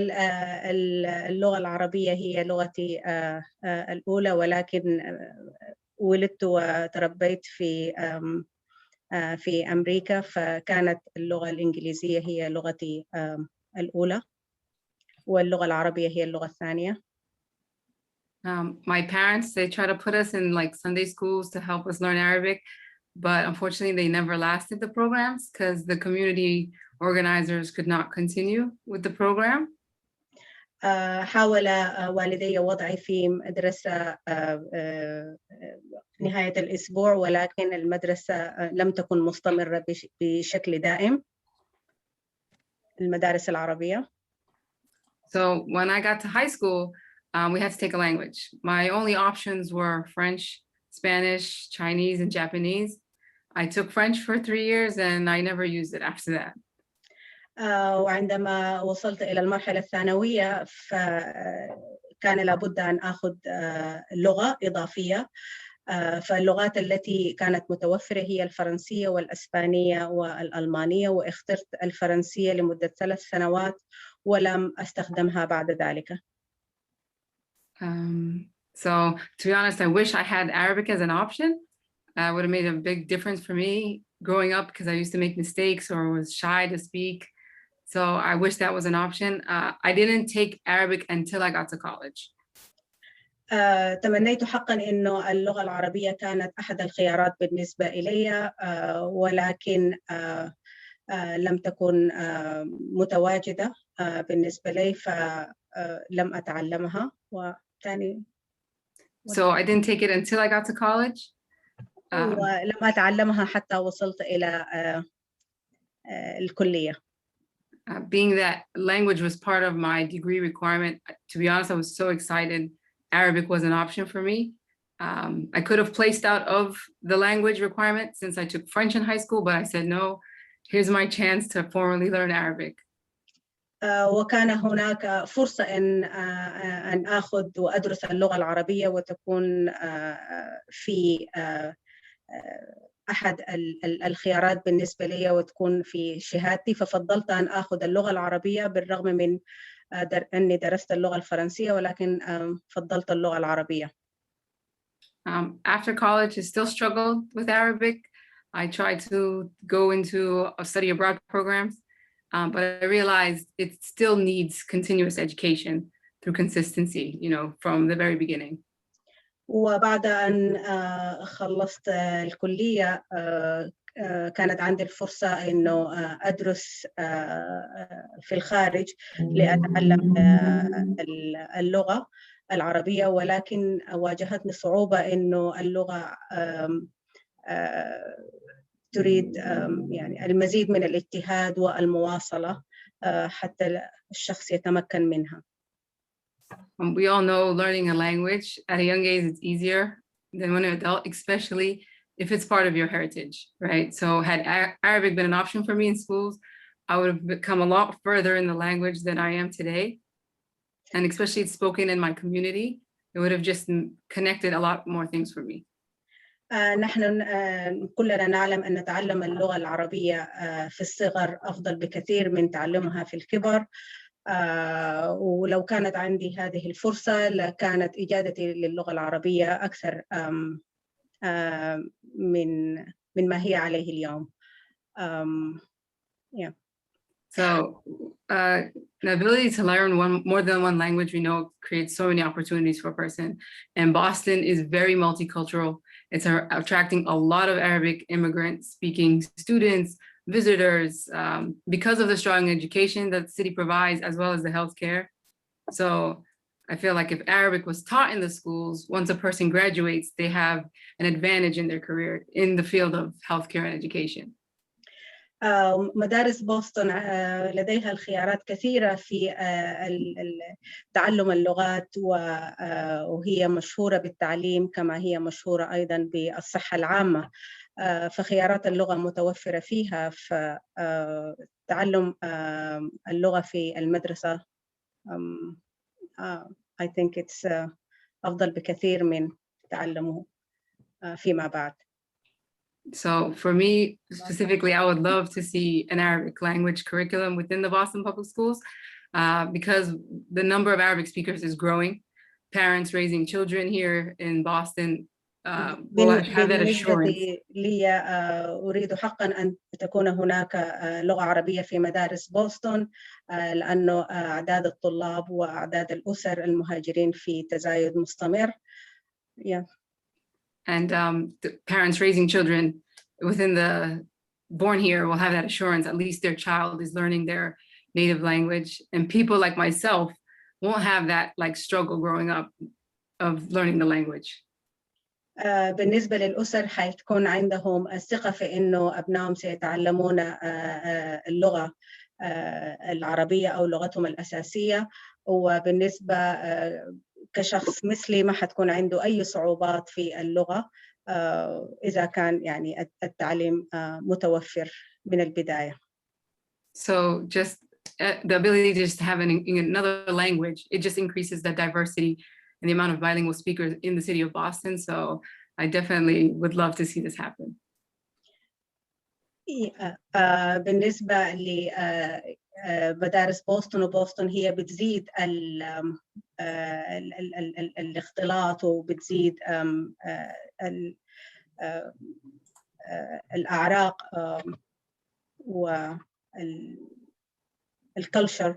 اللغة العربية هي لغتي الأولى، ولكن ولدت وتربيت في أمريكا، فكانت اللغة الإنجليزية هي لغتي الأولى، واللغة العربية هي اللغة الثانية. My parents, they try to put us in like Sunday schools to help us learn Arabic, but unfortunately they never lasted the programs because the community organizers could not continue with the program. حاول والدي وضعي في مدرسة نهاية الأسبوع، ولكن المدرسة لم تكن مستمرة بشكل دائم، المدارس العربية. So when I got to high school, we had to take a language. My only options were French, Spanish, Chinese, and Japanese. I took French for 3 years and I never used it after that. وعندما وصلت إلى المرحلة الثانوية فكان لابد أن أخذ لغة إضافية، فاللغات التي كانت متوفرة هي الفرنسية والأسبانية والألمانية، واخترت الفرنسية لمدة 3 سنوات ولم أستخدمها بعد ذلك. So to be honest, I wish I had Arabic as an option. It would have made a big difference for me growing up because I used to make mistakes or was shy to speak. So I wish that was an option. I didn't take Arabic until I got to college. تمنيت حقا إنه اللغة العربية كانت أحد الخيارات بالنسبة إلي، ولكن لم تكن متواجدة بالنسبة لي، فلم أتعلمها. وثاني So I didn't take it until I got to college. ولم أتعلمها حتى وصلت إلى الكلية. Being that language was part of my degree requirement, to be honest, I was so excited. Arabic was an option for me. I could have placed out of the language requirement since I took French in high school, but I said, no, here's my chance to formally learn Arabic. وكان هناك فرصة أن أخذ وأدرس اللغة العربية وتكون في أحد الخيارات بالنسبة لي وتكون في شهادتي، ففضلت أن أخذ اللغة العربية بالرغم من أني درست اللغة الفرنسية، ولكن فضلت اللغة العربية. After college, I still struggled with Arabic. I tried to go into study abroad programs, but I realized it still needs continuous education through consistency, you know, from the very beginning. وبعد أن خلصت الكلية كانت عندي الفرصة إنه أدرس في الخارج لأتعلم اللغة العربية، ولكن واجهتني صعوبة إنه اللغة تريد يعني المزيد من الاجتهاد والمواصلة حتى الشخص يتمكن منها. We all know learning a language at a young age is easier than when you're an adult, especially if it's part of your heritage, right? So had Arabic been an option for me in schools, I would have become a lot further in the language than I am today. And especially it's spoken in my community, it would have just connected a lot more things for me. نحن كلنا نعلم أن تعلم اللغة العربية في الصغر أفضل بكثير من تعلمها في الكبر. ولو كانت عندي هذه الفرصة لكانت إجادتي للغة العربية أكثر من ما هي عليه اليوم. Yeah. So the ability to learn more than one language, we know, creates so many opportunities for a person. And Boston is very multicultural. It's attracting a lot of Arabic immigrant speaking students, visitors, because of the strong education that the city provides, as well as the healthcare. So I feel like if Arabic was taught in the schools, once a person graduates, they have an advantage in their career in the field of healthcare and education. مدارس بوسطن لديها الخيارات كثيرة في تعلم اللغات وهي مشهورة بالتعليم كما هي مشهورة أيضا بالصحة العامة. فخيارات اللغة متوفرة فيها. فتعلم اللغة في المدرسة I think it's أفضل بكثير من تعلمه فيما بعد. So for me specifically, I would love to see an Arabic language curriculum within the Boston Public Schools because the number of Arabic speakers is growing. Parents raising children here in Boston will have that assurance. لي أريد حقا أن تكون هناك لغة عربية في مدارس بوسطن لأنه أعداد الطلاب وأعداد الأسر المهاجرين في تزايد مستمر. Yeah. And the parents raising children within the born here will have that assurance, at least their child is learning their native language. And people like myself won't have that like struggle growing up of learning the language. بالنسبة للأسر حيكون عندهم الثقة في إنه أبنائهم سيتعلمون اللغة العربية أو لغتهم الأساسية. وبالنسبة كشخص مثلي ما حتكون عنده أي صعوبات في اللغة إذا كان يعني التعليم متوفر من البداية. So just the ability to just have another language, it just increases the diversity and the amount of bilingual speakers in the city of Boston. So I definitely would love to see this happen. بالنسبة لمدارس بوسطن وبوسطن هي بتزيد الاختلاط وبتزيد الأعراق والculture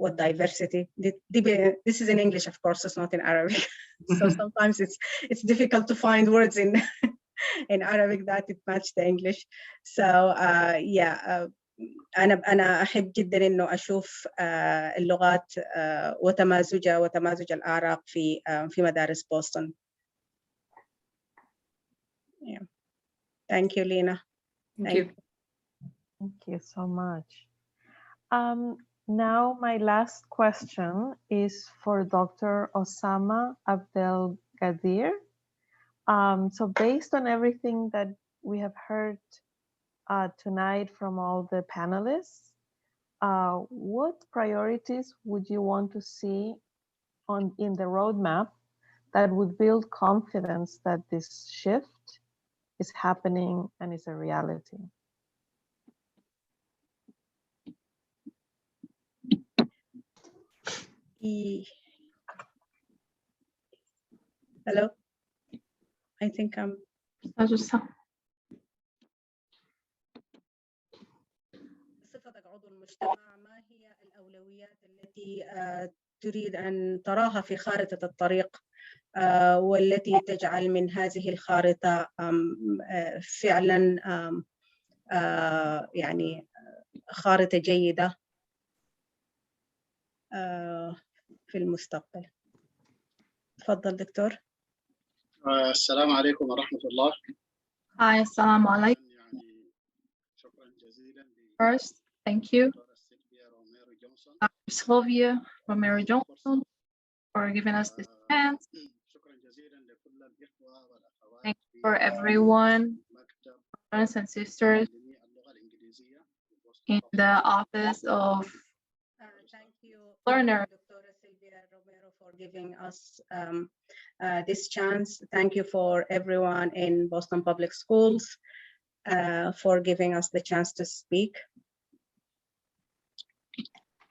والdiversity. This is in English, of course, it's not in Arabic. So sometimes it's difficult to find words in Arabic that it match the English. So yeah, أنا أحب جدا إنه أشوف اللغات وتمازج الأعراق في مدارس بوسطن. Yeah. Thank you, Lena. Thank you. Thank you so much. Now my last question is for Dr. Osama Abdelgadir. So based on everything that we have heard tonight from all the panelists, what priorities would you want to see in the roadmap that would build confidence that this shift is happening and is a reality? Hello? I think I'm... بصفتك عضو المجتمع، ما هي الأولويات التي تريد أن تراها في خارطة الطريق والتي تجعل من هذه الخارطة فعلا يعني خارطة جيدة في المستقبل؟ تفضل دكتور. السلام عليكم ورحمة الله. Hi, assalamu alaikum. First, thank you, Dr. Sylvia Romero Johnson, for giving us this chance. Thank you for everyone, brothers and sisters in the Office of Thank you, Learner. Dr. Silvia Romero, for giving us this chance. Thank you for everyone in Boston Public Schools for giving us the chance to speak.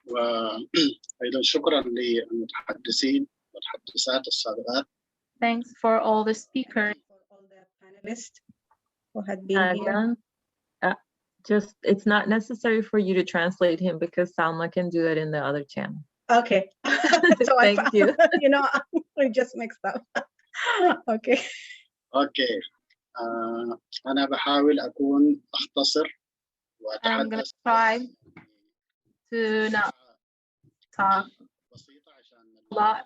وأيضا شكرا للمتحدثين والمتحدثات السابقات. Thanks for all the speakers. For all the panelists who had been here. Just, it's not necessary for you to translate him because Salma can do it in the other channel. Okay. So Thank you. You know, we just mixed up. Okay. Okay. أنا بحاول أكون أختصر I'm going وأتحدث to try to not talk بسيطة عشان a lot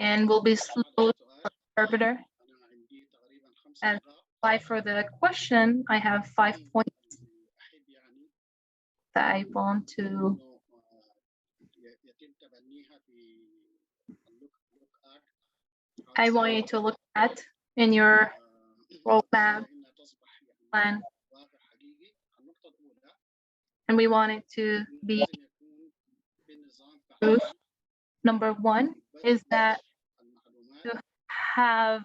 and will be slow interpreter. أنا عندي تقريبا 5 And نقاط. apply for the question, I have 5 points أحب يعني that I want to إنه يتم تبنيها في I want you to look at in your roadmap plan. And we want it to be proof. Number one is that to have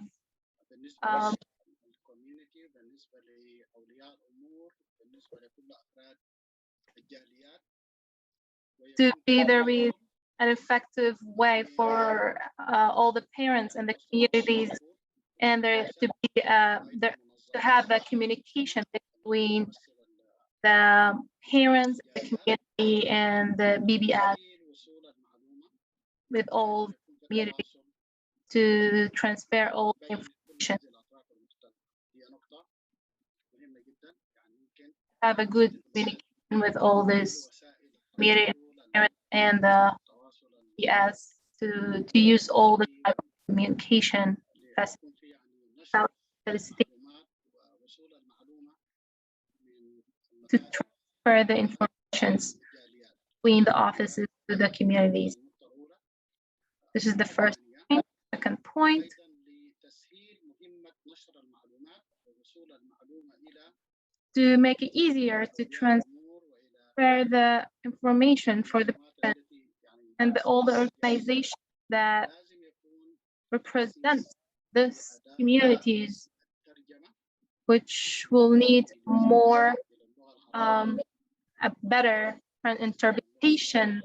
to be there with an effective way for all the parents and the communities, and there to be there to have a communication between the parents, the community, and the BBS with all community to transfer all information. Have a good communication with all this community and the BBS to use all the type of communication to transfer the information between the offices to the communities. This is the first point. Second point, to make it easier to transfer the information for the parents and all the organizations that represent these communities, which will need more a better interpretation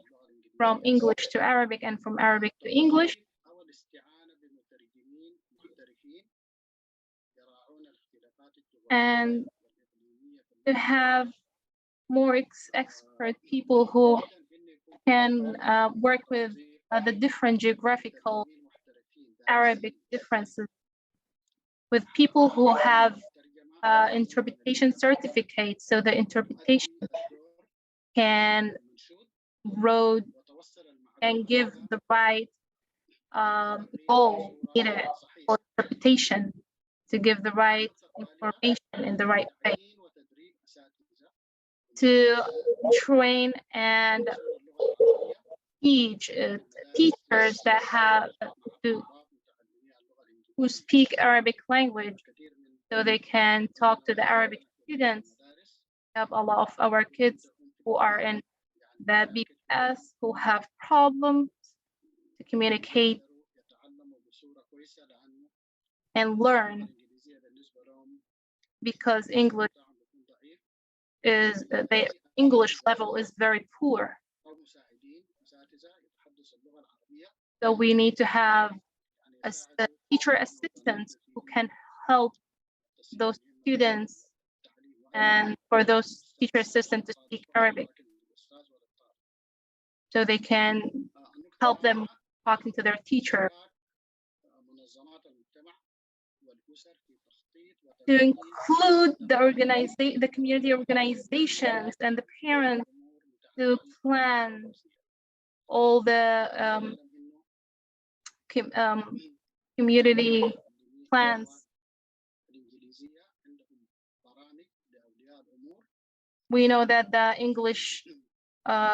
from English to Arabic and from Arabic to English. And to have more expert people who can work with the different geographical Arabic differences, with people who have interpretation certificates, so the interpretation can road and give the right goal needed for interpretation, to give the right information in the right way, to train and teach teachers that have who speak Arabic language, so they can talk to the Arabic students. We have a lot of our kids who are in the BBS who have problems to communicate and learn, because English is the English level is very poor. So we need to have a teacher assistants who can help those students, and for those teacher assistants to speak Arabic, so they can help them talking to their teacher. To include the community organizations and the parents to plan all the community plans. We know that the English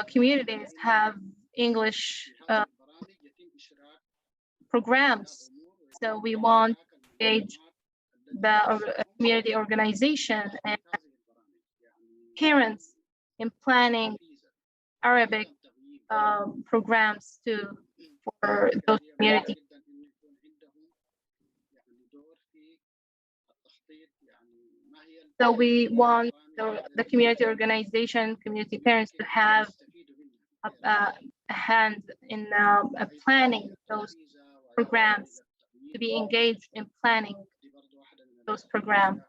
communities have English programs, so we want to engage the community organization and parents in planning Arabic programs for those communities. So we want the community organization, community parents to have a hand in planning those programs, to be engaged in planning those programs.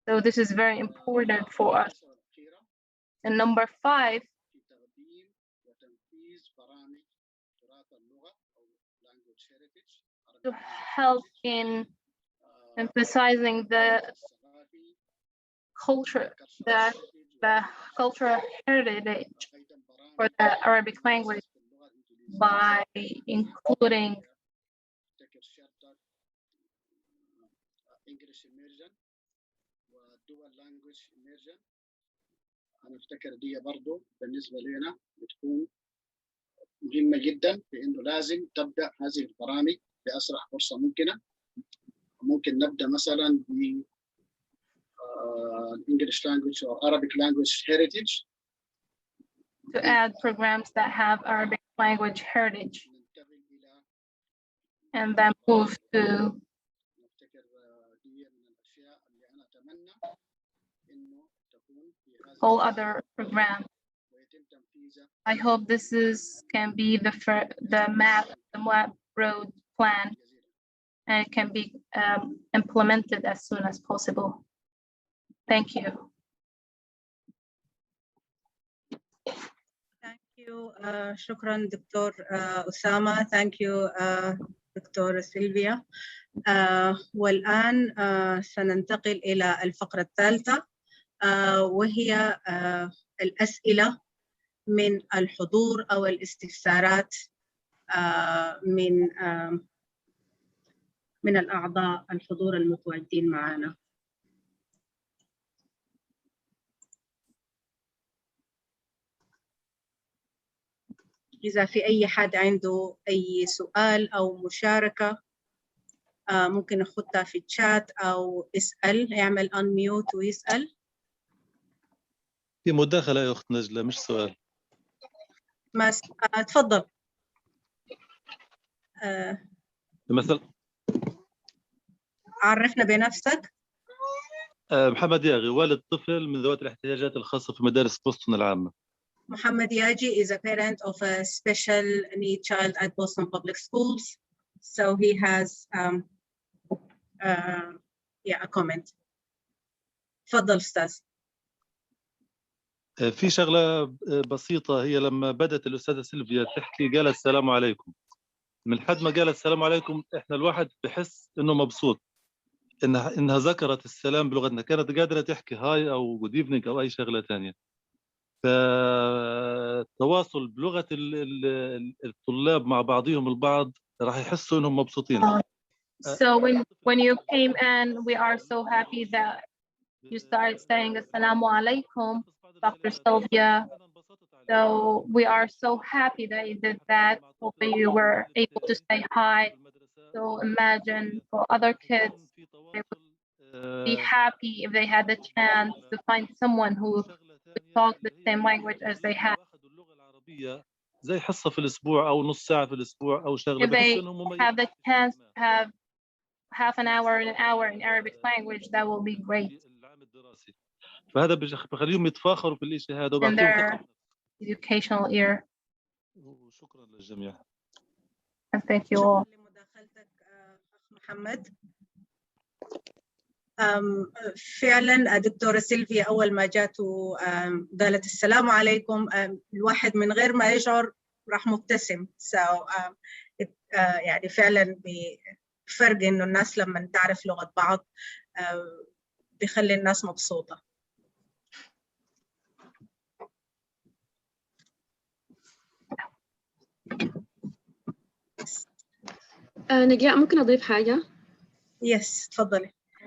So this is very important for us. And number 5, to help in emphasizing the culture, the cultural heritage for the Arabic language by including English immersion ودول language immersion. أنا أفتكر دي برضو بالنسبة لنا بتكون مهمة جدا، لأنه لازم تبدأ هذه البرامج بأسرع فرصة ممكنة. ممكن نبدأ مثلا ب English language or Arabic language heritage. To add programs that have Arabic language heritage, and then move to all other programs. I hope this can be the map road plan, and it can be implemented as soon as possible. Thank you. Thank you. شكرا دكتور أسامة. Thank you دكتورة سيلفيا. والآن سننتقل إلى الفقرة الثالثة، وهي الأسئلة من الحضور أو الاستفسارات من الأعضاء الحضور المتواجدين معنا. إذا في أي حد عنده أي سؤال أو مشاركة ممكن نحطها في الشات أو اسأل، يعمل unmute ويسأل. في مداخلة يا أخت نجلة، مش سؤال. تفضل. مثلا عرفنا بنفسك. محمد ياغي، والد طفل من ذوات الاحتياجات الخاصة في مدارس بوسطن العامة. Muhammad Yaji is a parent of a special need child at Boston Public Schools. So he has a comment. تفضل أستاذ. في شغلة بسيطة، هي لما بدأت الأستاذة سيلفيا تحكي قالت السلام عليكم. من حد ما قالت السلام عليكم إحنا الواحد بحس إنه مبسوط إنها ذكرت السلام بلغتنا، كانت قادرة تحكي هاي أو good evening أو أي شغلة ثانية. فالتواصل بلغة الطلاب مع بعضهم البعض راح يحسوا إنهم مبسوطين. So when you came in, we are so happy that you started saying Assalamu alaikum, Dr. Sylvia. So we are so happy that you did that. Hopefully you were able to say hi. So imagine for other kids, they would be happy if they had the chance to find someone who could talk the same language as they had. زي حصة في الأسبوع أو نص ساعة في الأسبوع أو شغلة. If they have the chance to have half an hour and an hour in Arabic language, that will be great. فهذا بخليهم يتفاخروا في الشيء هذا in their educational year. شكرا للجميع. And thank you all. لمداخلتك محمد. فعلا دكتورة سيلفيا أول ما جات وقالت السلام عليكم الواحد من غير ما يشعر راح مبتسم. يعني فعلا بفرق إنه الناس لما تعرف لغة بعض بيخلي الناس مبسوطة. نجلاء ممكن أضيف حاجة؟ Yes, تفضلي. Hi,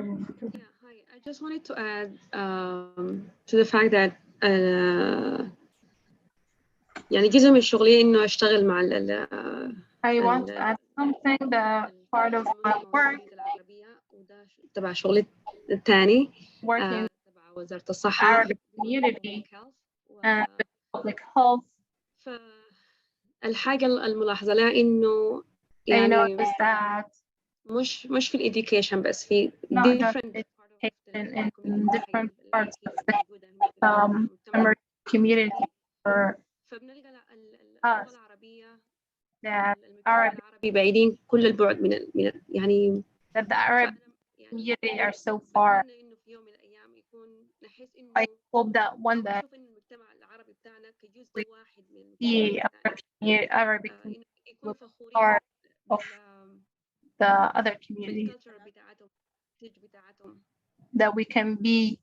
I just wanted to add to the fact that يعني جزء من شغلي إنه أشتغل مع I want to add something that part of my work تبع شغلي الثاني working تبع وزارة الصحة Arabic community and public health. فالحاجة الملاحظة لها إنه I يعني noticed that مش في الإديوكيشن بس في not just different education in different parts of the American community or فبنلقى اللغة us العربية that المجتمع Arabic العربي بعيدين كل البعد من يعني that the Arab community are so far. بتمنى إنه في يوم من الأيام يكون نحس إنه I hope that one day نشوف إن المجتمع العربي بتاعنا كجزء واحد من the Arabic إنه يكون will be فخورين part of the other community, بالكالتشر بتاعتهم بتاعتهم that we can be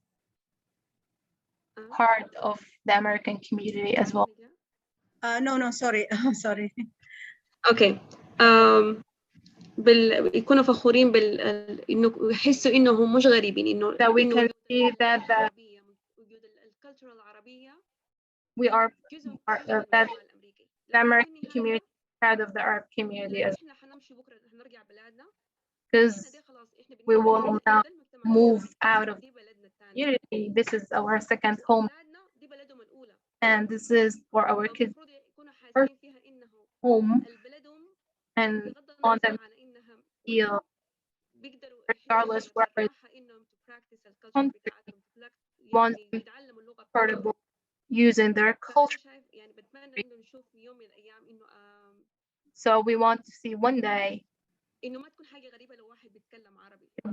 part of the American community as well. No, sorry. sorry. اوكي يكونوا فخورين انه يحسوا انهم مش غريبين انه that we can see that وجود الكالتشر العربية we are جزء part من of that المجتمع الامريكي. the American community, proud of the Arab community as احنا حنمشي بكره هنرجع بلادنا because we will now move out of community. This is our second home and this is for our kids first home, and want them to feel regardless where it's country, want to be comfortable using their culture. So we want to see one day it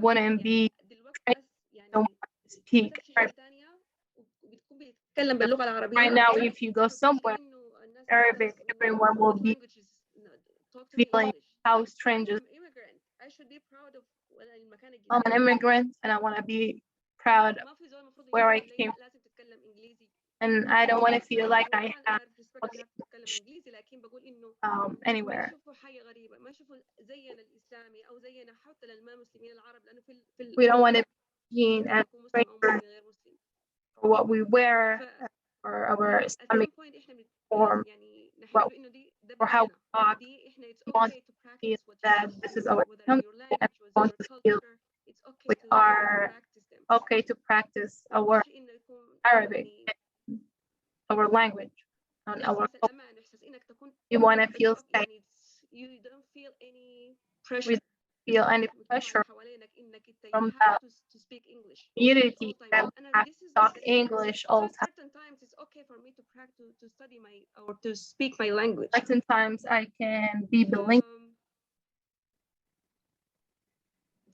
wouldn't be so much to speak Arabic. Right now, if you go somewhere Arabic, everyone will be feeling how strange it is. I'm an immigrant and I want to be proud of where I came from. And I don't want to feel like I have anywhere. We don't want to be as strangers for what we wear or our Islamic form, or how we talk. We want to feel that this is our country and we want to feel we are okay to practice our Arabic, our language, and our culture. You want to feel safe. You don't feel any We pressure. don't feel any pressure from the community that we have to talk English all the time. Certain times it's okay for me to practice to study my or to speak my language. Certain times I can be bilingual.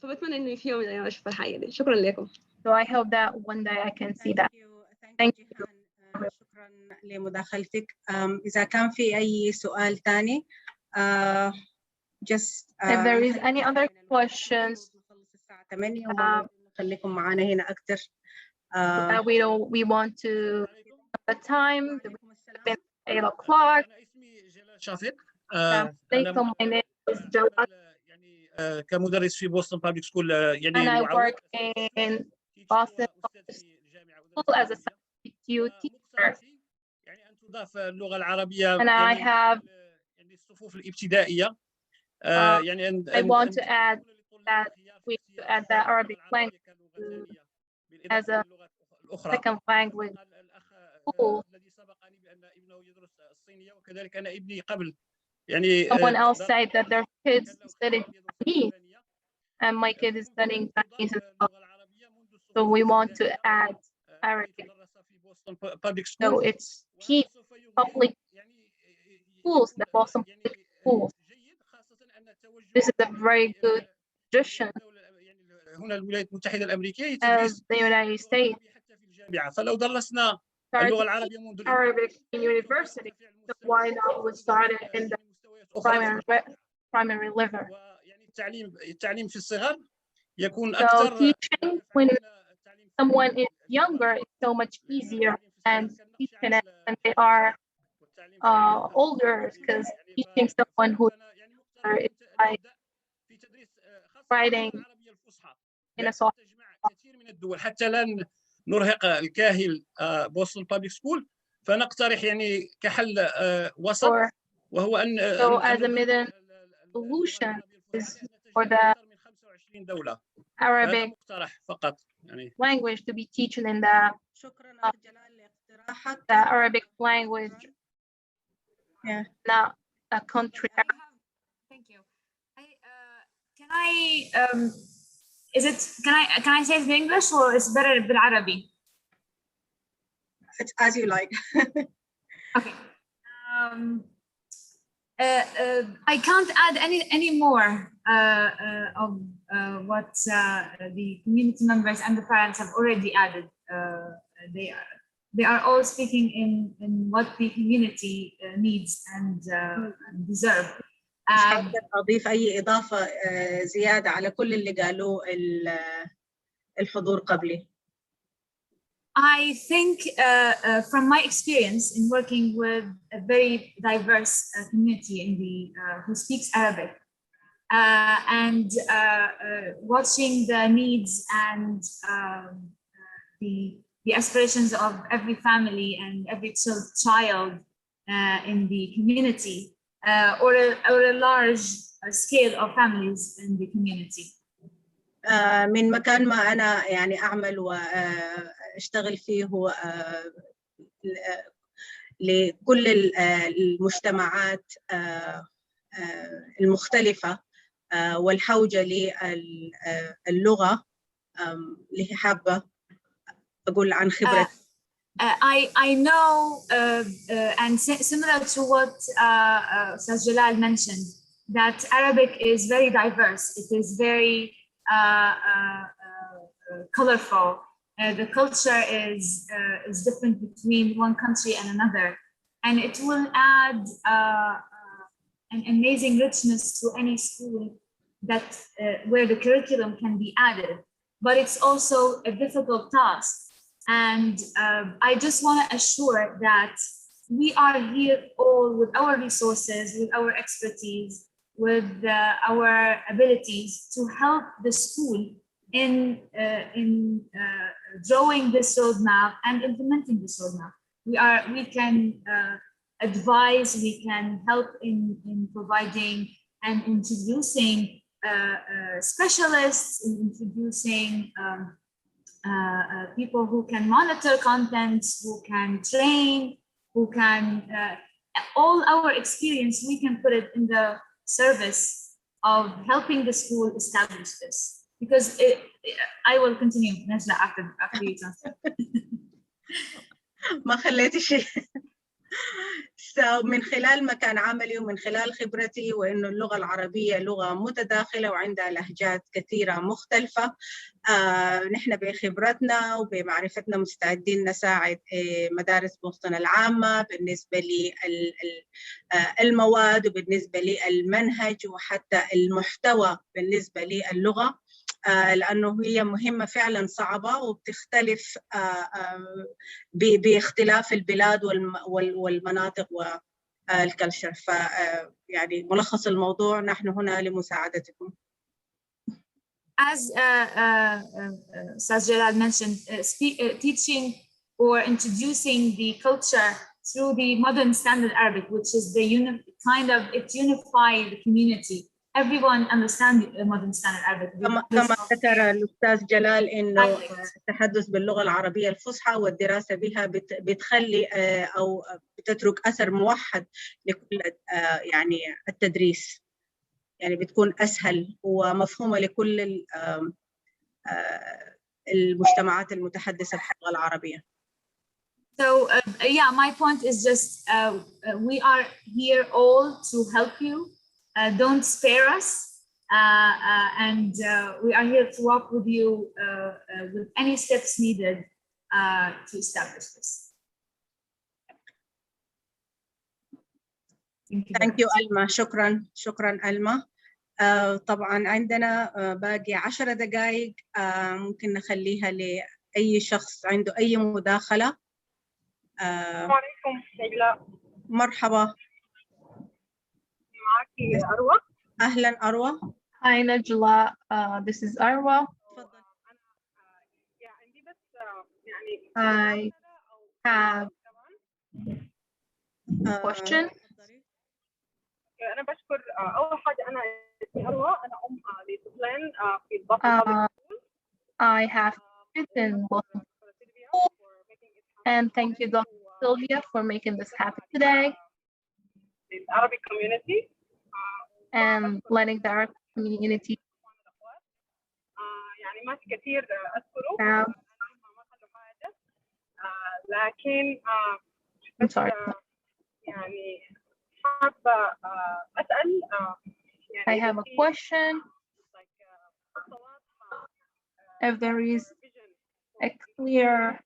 فبتمنى انه في يوم من الايام اشوف الحاجه دي. شكرا لكم. So I hope that one day I can see that. Thank you. شكرا لمداخلتك. إذا كان في أي سؤال تاني just if there is any other questions خليكم معانا هنا أكتر. we want to the time 8 o'clock. أنا اسمي جلال شافق. My name is Jalal. يعني كمدرس في بوسطن بابليك سكول يعني and I work in Boston School as a substitute teacher. يعني أن تضاف اللغة العربية and I have يعني الصفوف الابتدائية. يعني I want to add that we to add the Arabic language as a second language. الذي سبقني بأن ابنه يدرس الصينية وكذلك أنا ابني قبل يعني someone else said that their kids studying Chinese and my kid is studying Chinese as well. So we want to add Arabic. So it's key public schools, the Boston public schools. This is a very good tradition هنا الولايات المتحدة الأمريكية of the United States. فلو درسنا اللغة العربية منذ Arabic in university, so why not we start it in the primary level? يعني التعليم في الصغر يكون So أكثر. teaching when someone is younger is so much easier than teaching it when they are older, because teaching someone who is like writing in a soft. كثير من الدول حتى لا نرهق الكاهل بوسطن بابليك سكول فنقترح يعني كحل وسط وهو أن So as a middle solution is for the دولة. Arabic مقترح فقط. يعني language to be teaching in the Arabic language. Yeah. Not a country. Thank you. Can I say it in English or is it better بالعربي? It's as you like. Okay. I can't add any more of what the community members and the parents have already added. They are all speaking in what the community needs and deserve. مش هقدر أضيف أي إضافة زيادة على كل اللي قالوه الحضور قبلي. I think from my experience in working with a very diverse community in the who speaks Arabic and watching the needs and the aspirations of every family and every child in the community or a large scale of families in the community. من مكان ما أنا يعني أعمل وأشتغل فيه هو لكل المجتمعات المختلفة والحوجة للغة اللي حابة أقول عن خبرتي. I know and similar to what Ustaz Jalal mentioned, that Arabic is very diverse. It is very colorful. The culture is different between one country and another, and it will add an amazing richness to any school that where the curriculum can be added. But it's also a difficult task, and I just want to assure that we are here all with our resources, with our expertise, with our abilities to help the school in drawing this roadmap and implementing this roadmap. We can advise, we can help in providing and introducing specialists, in introducing people who can monitor content, who can train, who can all our experience, we can put it in the service of helping the school establish this. Because I will continue Najla after you translate. ما خليتي شيء. من خلال مكان عملي ومن خلال خبرتي وإنه اللغة العربية لغة متداخلة وعندها لهجات كثيرة مختلفة، نحن بخبرتنا وبمعرفتنا مستعدين نساعد مدارس بوسطن العامة بالنسبة للمواد وبالنسبة للمنهج وحتى المحتوى بالنسبة للغة، لأنه هي مهمة فعلا صعبة وبتختلف باختلاف البلاد والمناطق والكلتشر. يعني ملخص الموضوع نحن هنا لمساعدتكم. As Ustaz Jalal mentioned, teaching or introducing the culture through the modern standard Arabic, which is the it unifies the community. Everyone understands modern standard Arabic. كما ذكر الأستاذ جلال إنه التحدث باللغة العربية الفصحى والدراسة بها بتخلي أو بتترك أثر موحد لكل يعني التدريس، يعني بتكون أسهل ومفهومة لكل المجتمعات المتحدثة باللغة العربية. So yeah, my point is just we are here all to help you. Don't spare us, and we are here to work with you with any steps needed to establish this. Thank you ألما. شكرا ألما. طبعا عندنا باقي 10 دقائق، ممكن نخليها لأي شخص عنده أي مداخلة. السلام عليكم نجلاء. مرحبا. معك أروى. أهلا أروى. Hi Najla, this is Arwa. I have a question. أنا بشكر أول حاجة أنا اسمي أروى، أنا أم لطفلين في البطل. I have in Boston. And thank you, Dr. Sylvia, for making this happen today. The Arabic community. And letting the Arabic community يعني ما في كثير أذكره. proud. لكن I'm sorry. يعني حابة أسأل I have a question. If there is a clear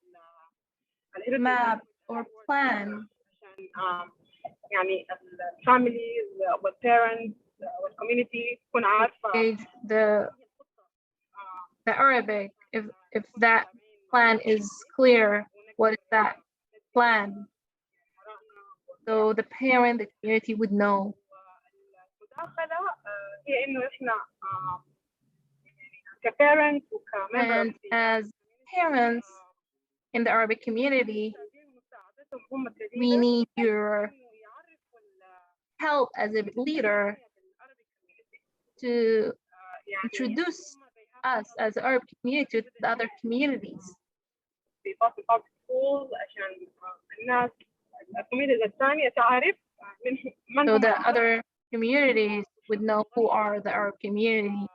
map or plan يعني الفاميليز والبيرنتس والكوميونتي تكون عارفة the Arabic, if that plan is clear, what is that plan? So the parent, the community would know. هي إنه إحنا كparents And as parents in the Arabic community, we need your help as a leader to introduce us as the Arabic community to the other communities. So that other communities would know who are the Arab community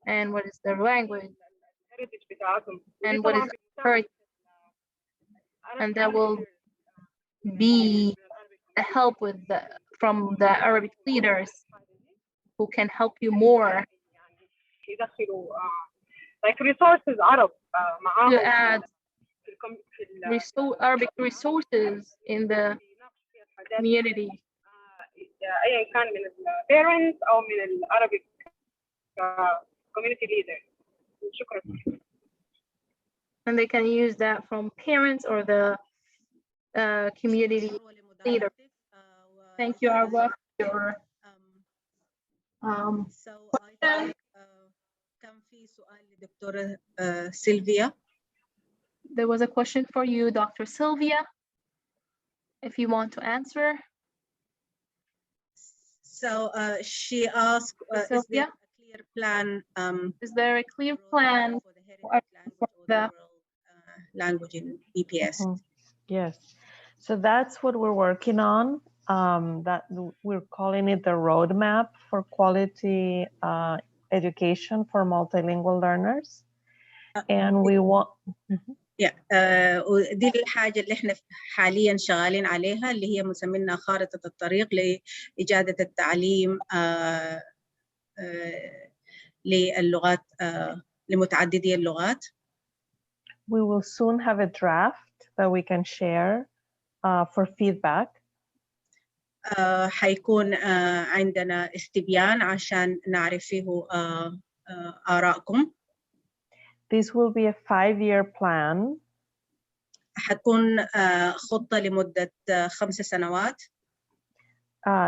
and what is their language and what is heritage. And that will be a help with from the Arabic leaders who can help you more like resources Arab to add Arabic resources in the community. أيا كان من parents أو من Arabic community leaders. شكرا. And they can use that from parents or the community leader. Thank you, Arwa, for your question. كان في سؤال لدكتورة سيلفيا. There was a question for you, Dr. Sylvia, if you want to answer. So she asked, is there a clear plan? Is there a clear plan for the language in BPS? Yes, so that's what we're working on. That we're calling it the roadmap for quality education for multilingual learners. And we want دي الحاجة اللي احنا حاليا شغالين عليها اللي هي مسمينها خارطة الطريق لإجادة التعليم للغات لمتعددي اللغات. We will soon have a draft that we can share for feedback. حيكون عندنا استبيان عشان نعرف فيه آراءكم. This will be a 5-year plan. حتكون خطة لمدة 5 سنوات.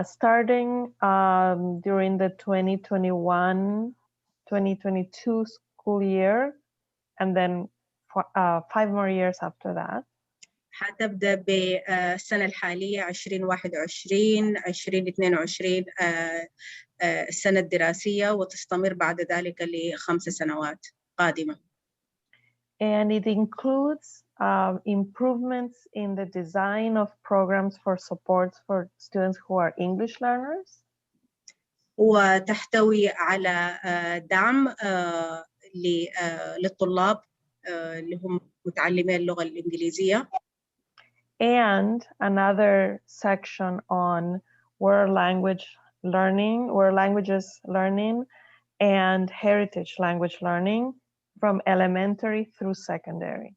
Starting during the 2021-2022 school year, and then 5 more years after that. حتبدأ بالسنة الحالية 2021 2022 السنة الدراسية وتستمر بعد ذلك ل5 سنوات قادمة. And it includes improvements in the design of programs for supports for students who are English learners. وتحتوي على دعم للطلاب اللي هم متعلمي اللغة الإنجليزية. And another section on world languages learning and heritage language learning from elementary through secondary.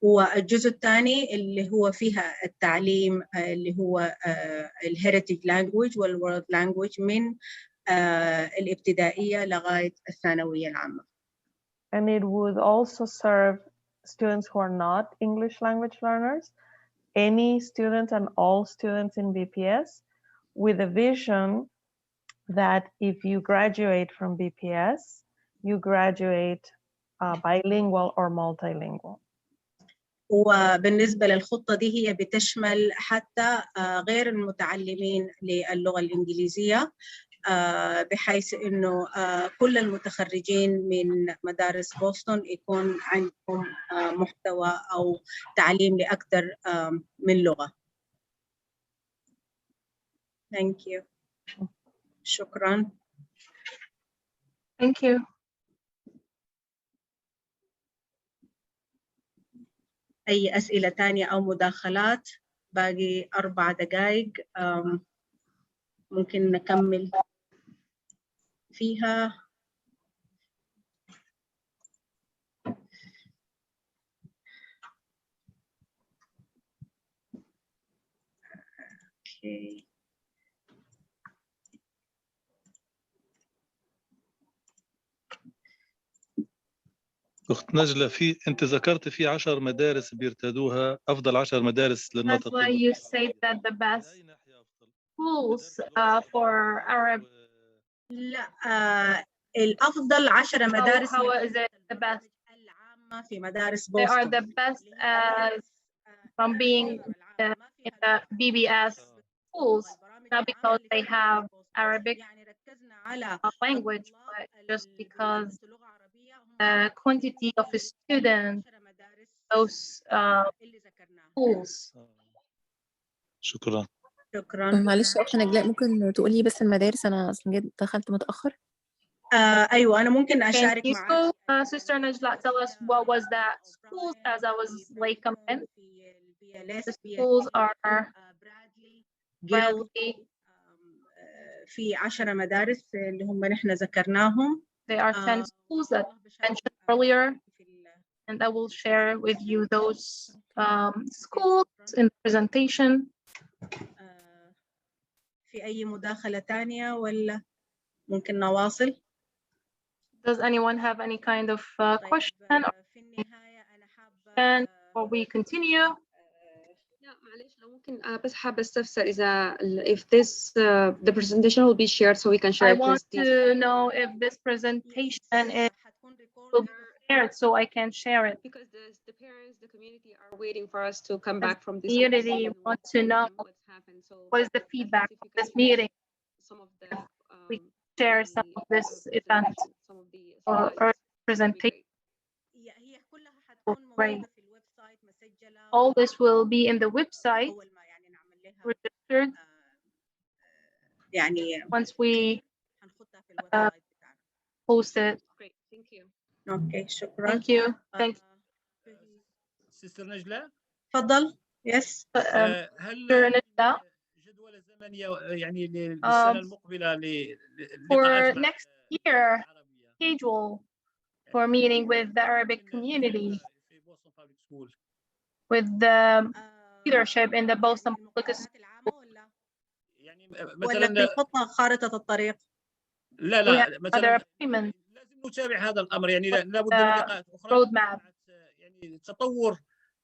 والجزء الثاني اللي هو فيها التعليم اللي هو الهيريتج لانجويج والورلد لانجويج من الابتدائية لغاية الثانوية العامة. And it would also serve students who are not English language learners, any student and all students in BPS, with a vision that if you graduate from BPS, you graduate bilingual or multilingual. وبالنسبة للخطة دي هي بتشمل حتى غير المتعلمين للغة الإنجليزية بحيث إنه كل المتخرجين من مدارس بوسطن يكون عندهم محتوى أو تعليم لأكثر من لغة. Thank you. شكرا. Thank you. أي أسئلة تانية أو مداخلات؟ باقي 4 دقائق ممكن نكمل فيها. Okay. أخت نجلة، أنت ذكرت في 10 مدارس بيرتدوها أفضل 10 مدارس للنطق. That's why you say that the best schools for Arab. لا الأفضل 10 مدارس. How is it the best? العامة في مدارس They are بوسطن. the best from being in the BBS schools, not because they have Arabic language, but just because the quantity of students those schools. شكرا. شكرا. معلش يا أخت نجلاء، ممكن تقولي بس المدارس؟ أنا أصلا دخلت متأخر. أيوة أنا ممكن أشارك Can you معك. Sister Najla, tell us what was that schools as I was late coming in? The schools are Bradley. في 10 مدارس اللي هم نحن ذكرناهم. There are 10 schools that I mentioned earlier, and I will share with you those schools in the presentation. في أي مداخلة تانية ولا ممكن نواصل؟ Does anyone have any kind of question or we continue? معلش لو ممكن بس حابة استفسر إذا if this the presentation will be shared so we can share I it want with to know if this presentation will be shared so I can share it. Because the parents, the community are waiting for us to come back from this community want to know what is the feedback of this meeting. Some of the we share some of this event or presentation. Right. All this will be in the website registered once we post it. Great, thank you. Okay, شكرا. Thank you. Thank you. سيستر نجلة. تفضل. Yes. هل جدول الزمنية يعني للسنة المقبلة for next year schedule for meeting with the Arabic community with the leadership in the Boston Public School. ولا بنحطها خارطة الطريق؟ لا مثلا لازم نتابع هذا الأمر، يعني لابد من لقاءات أخرى. يعني تطور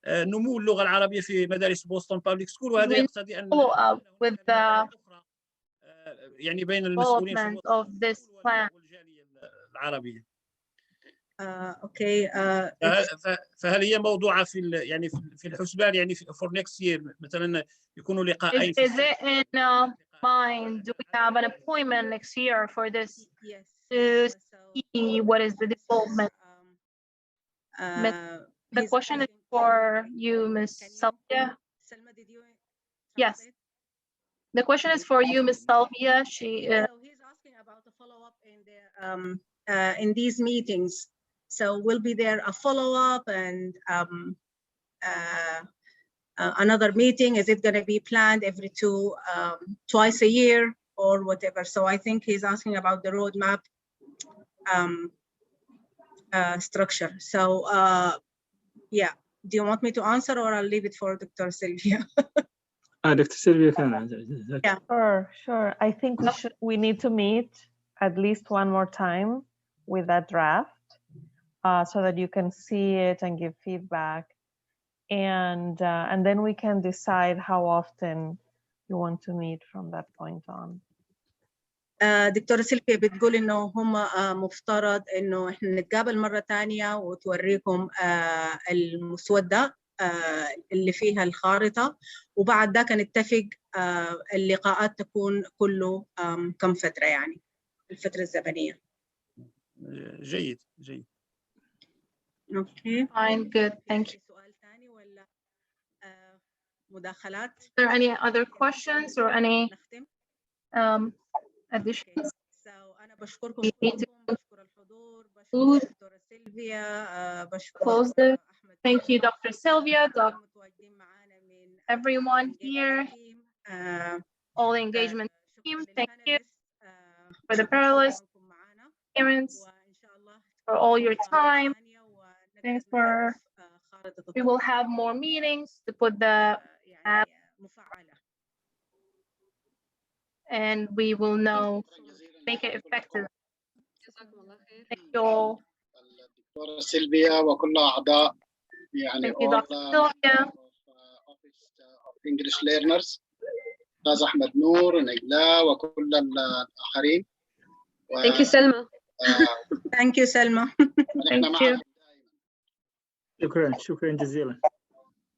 نمو اللغة العربية في مدارس بوسطن بابليك سكول، وهذا يقتضي أن with the يعني بين المسؤولين في والجالية العربية. اوكي. فهل هي موضوعة في يعني في الحسبان، يعني for next year مثلا يكونوا لقاءين؟ Is it in mind? Do we have an appointment next year for this to see what is the development? The question is for you, Ms. Salvia. Yes. The question is for you, Ms. Salvia. He's asking about the follow-up in these meetings. So will be there a follow-up and another meeting? Is it going to be planned every twice a year or whatever? So I think he's asking about the roadmap structure. So yeah, do you want me to answer or I'll leave it for Dr. Sylvia? Dr. Sylvia can answer. Yeah, sure. I think we need to meet at least one more time with that draft so that you can see it and give feedback, and then we can decide how often you want to meet from that point on. دكتورة سيلفيا بتقول إنه هم مفترض إنه إحنا نتقابل مرة تانية وتوريكم المسودة اللي فيها الخارطة، وبعد ذاك نتفق اللقاءات تكون كله كم فترة يعني الفترة الزمنية. جيد جيد. اوكي. Fine, good, thank you. سؤال ثاني ولا مداخلات؟ Is there any other questions or any additions? أنا بشكركم كلكم، بشكر الحضور، بشكر الدكتورة سيلفيا، بشكر أحمد. Thank you, Dr. Sylvia, everyone here, all the engagement team. Thank you for the panelists, parents, for all your time. Thanks for. We will have more meetings to put the app, and we will know, make it effective. Thank you all. الدكتورة سيلفيا وكل أعضاء يعني Thank you, Dr. Sylvia. English learners، أستاذ أحمد نور، نجلاء وكل الآخرين. Thank you سلمى. Thank you سلمى. Thank you. شكرا جزيلا.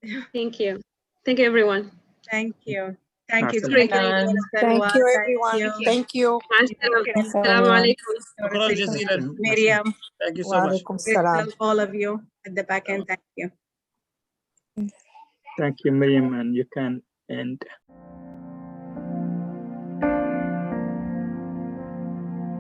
Thank you. Thank you everyone. Thank you. Thank you. Thank you everyone. Thank you. السلام عليكم. شكرا جزيلا مريم. Thank you so much. وعليكم السلام. All of you at the back end. Thank you. Thank you, Miriam, and you can end.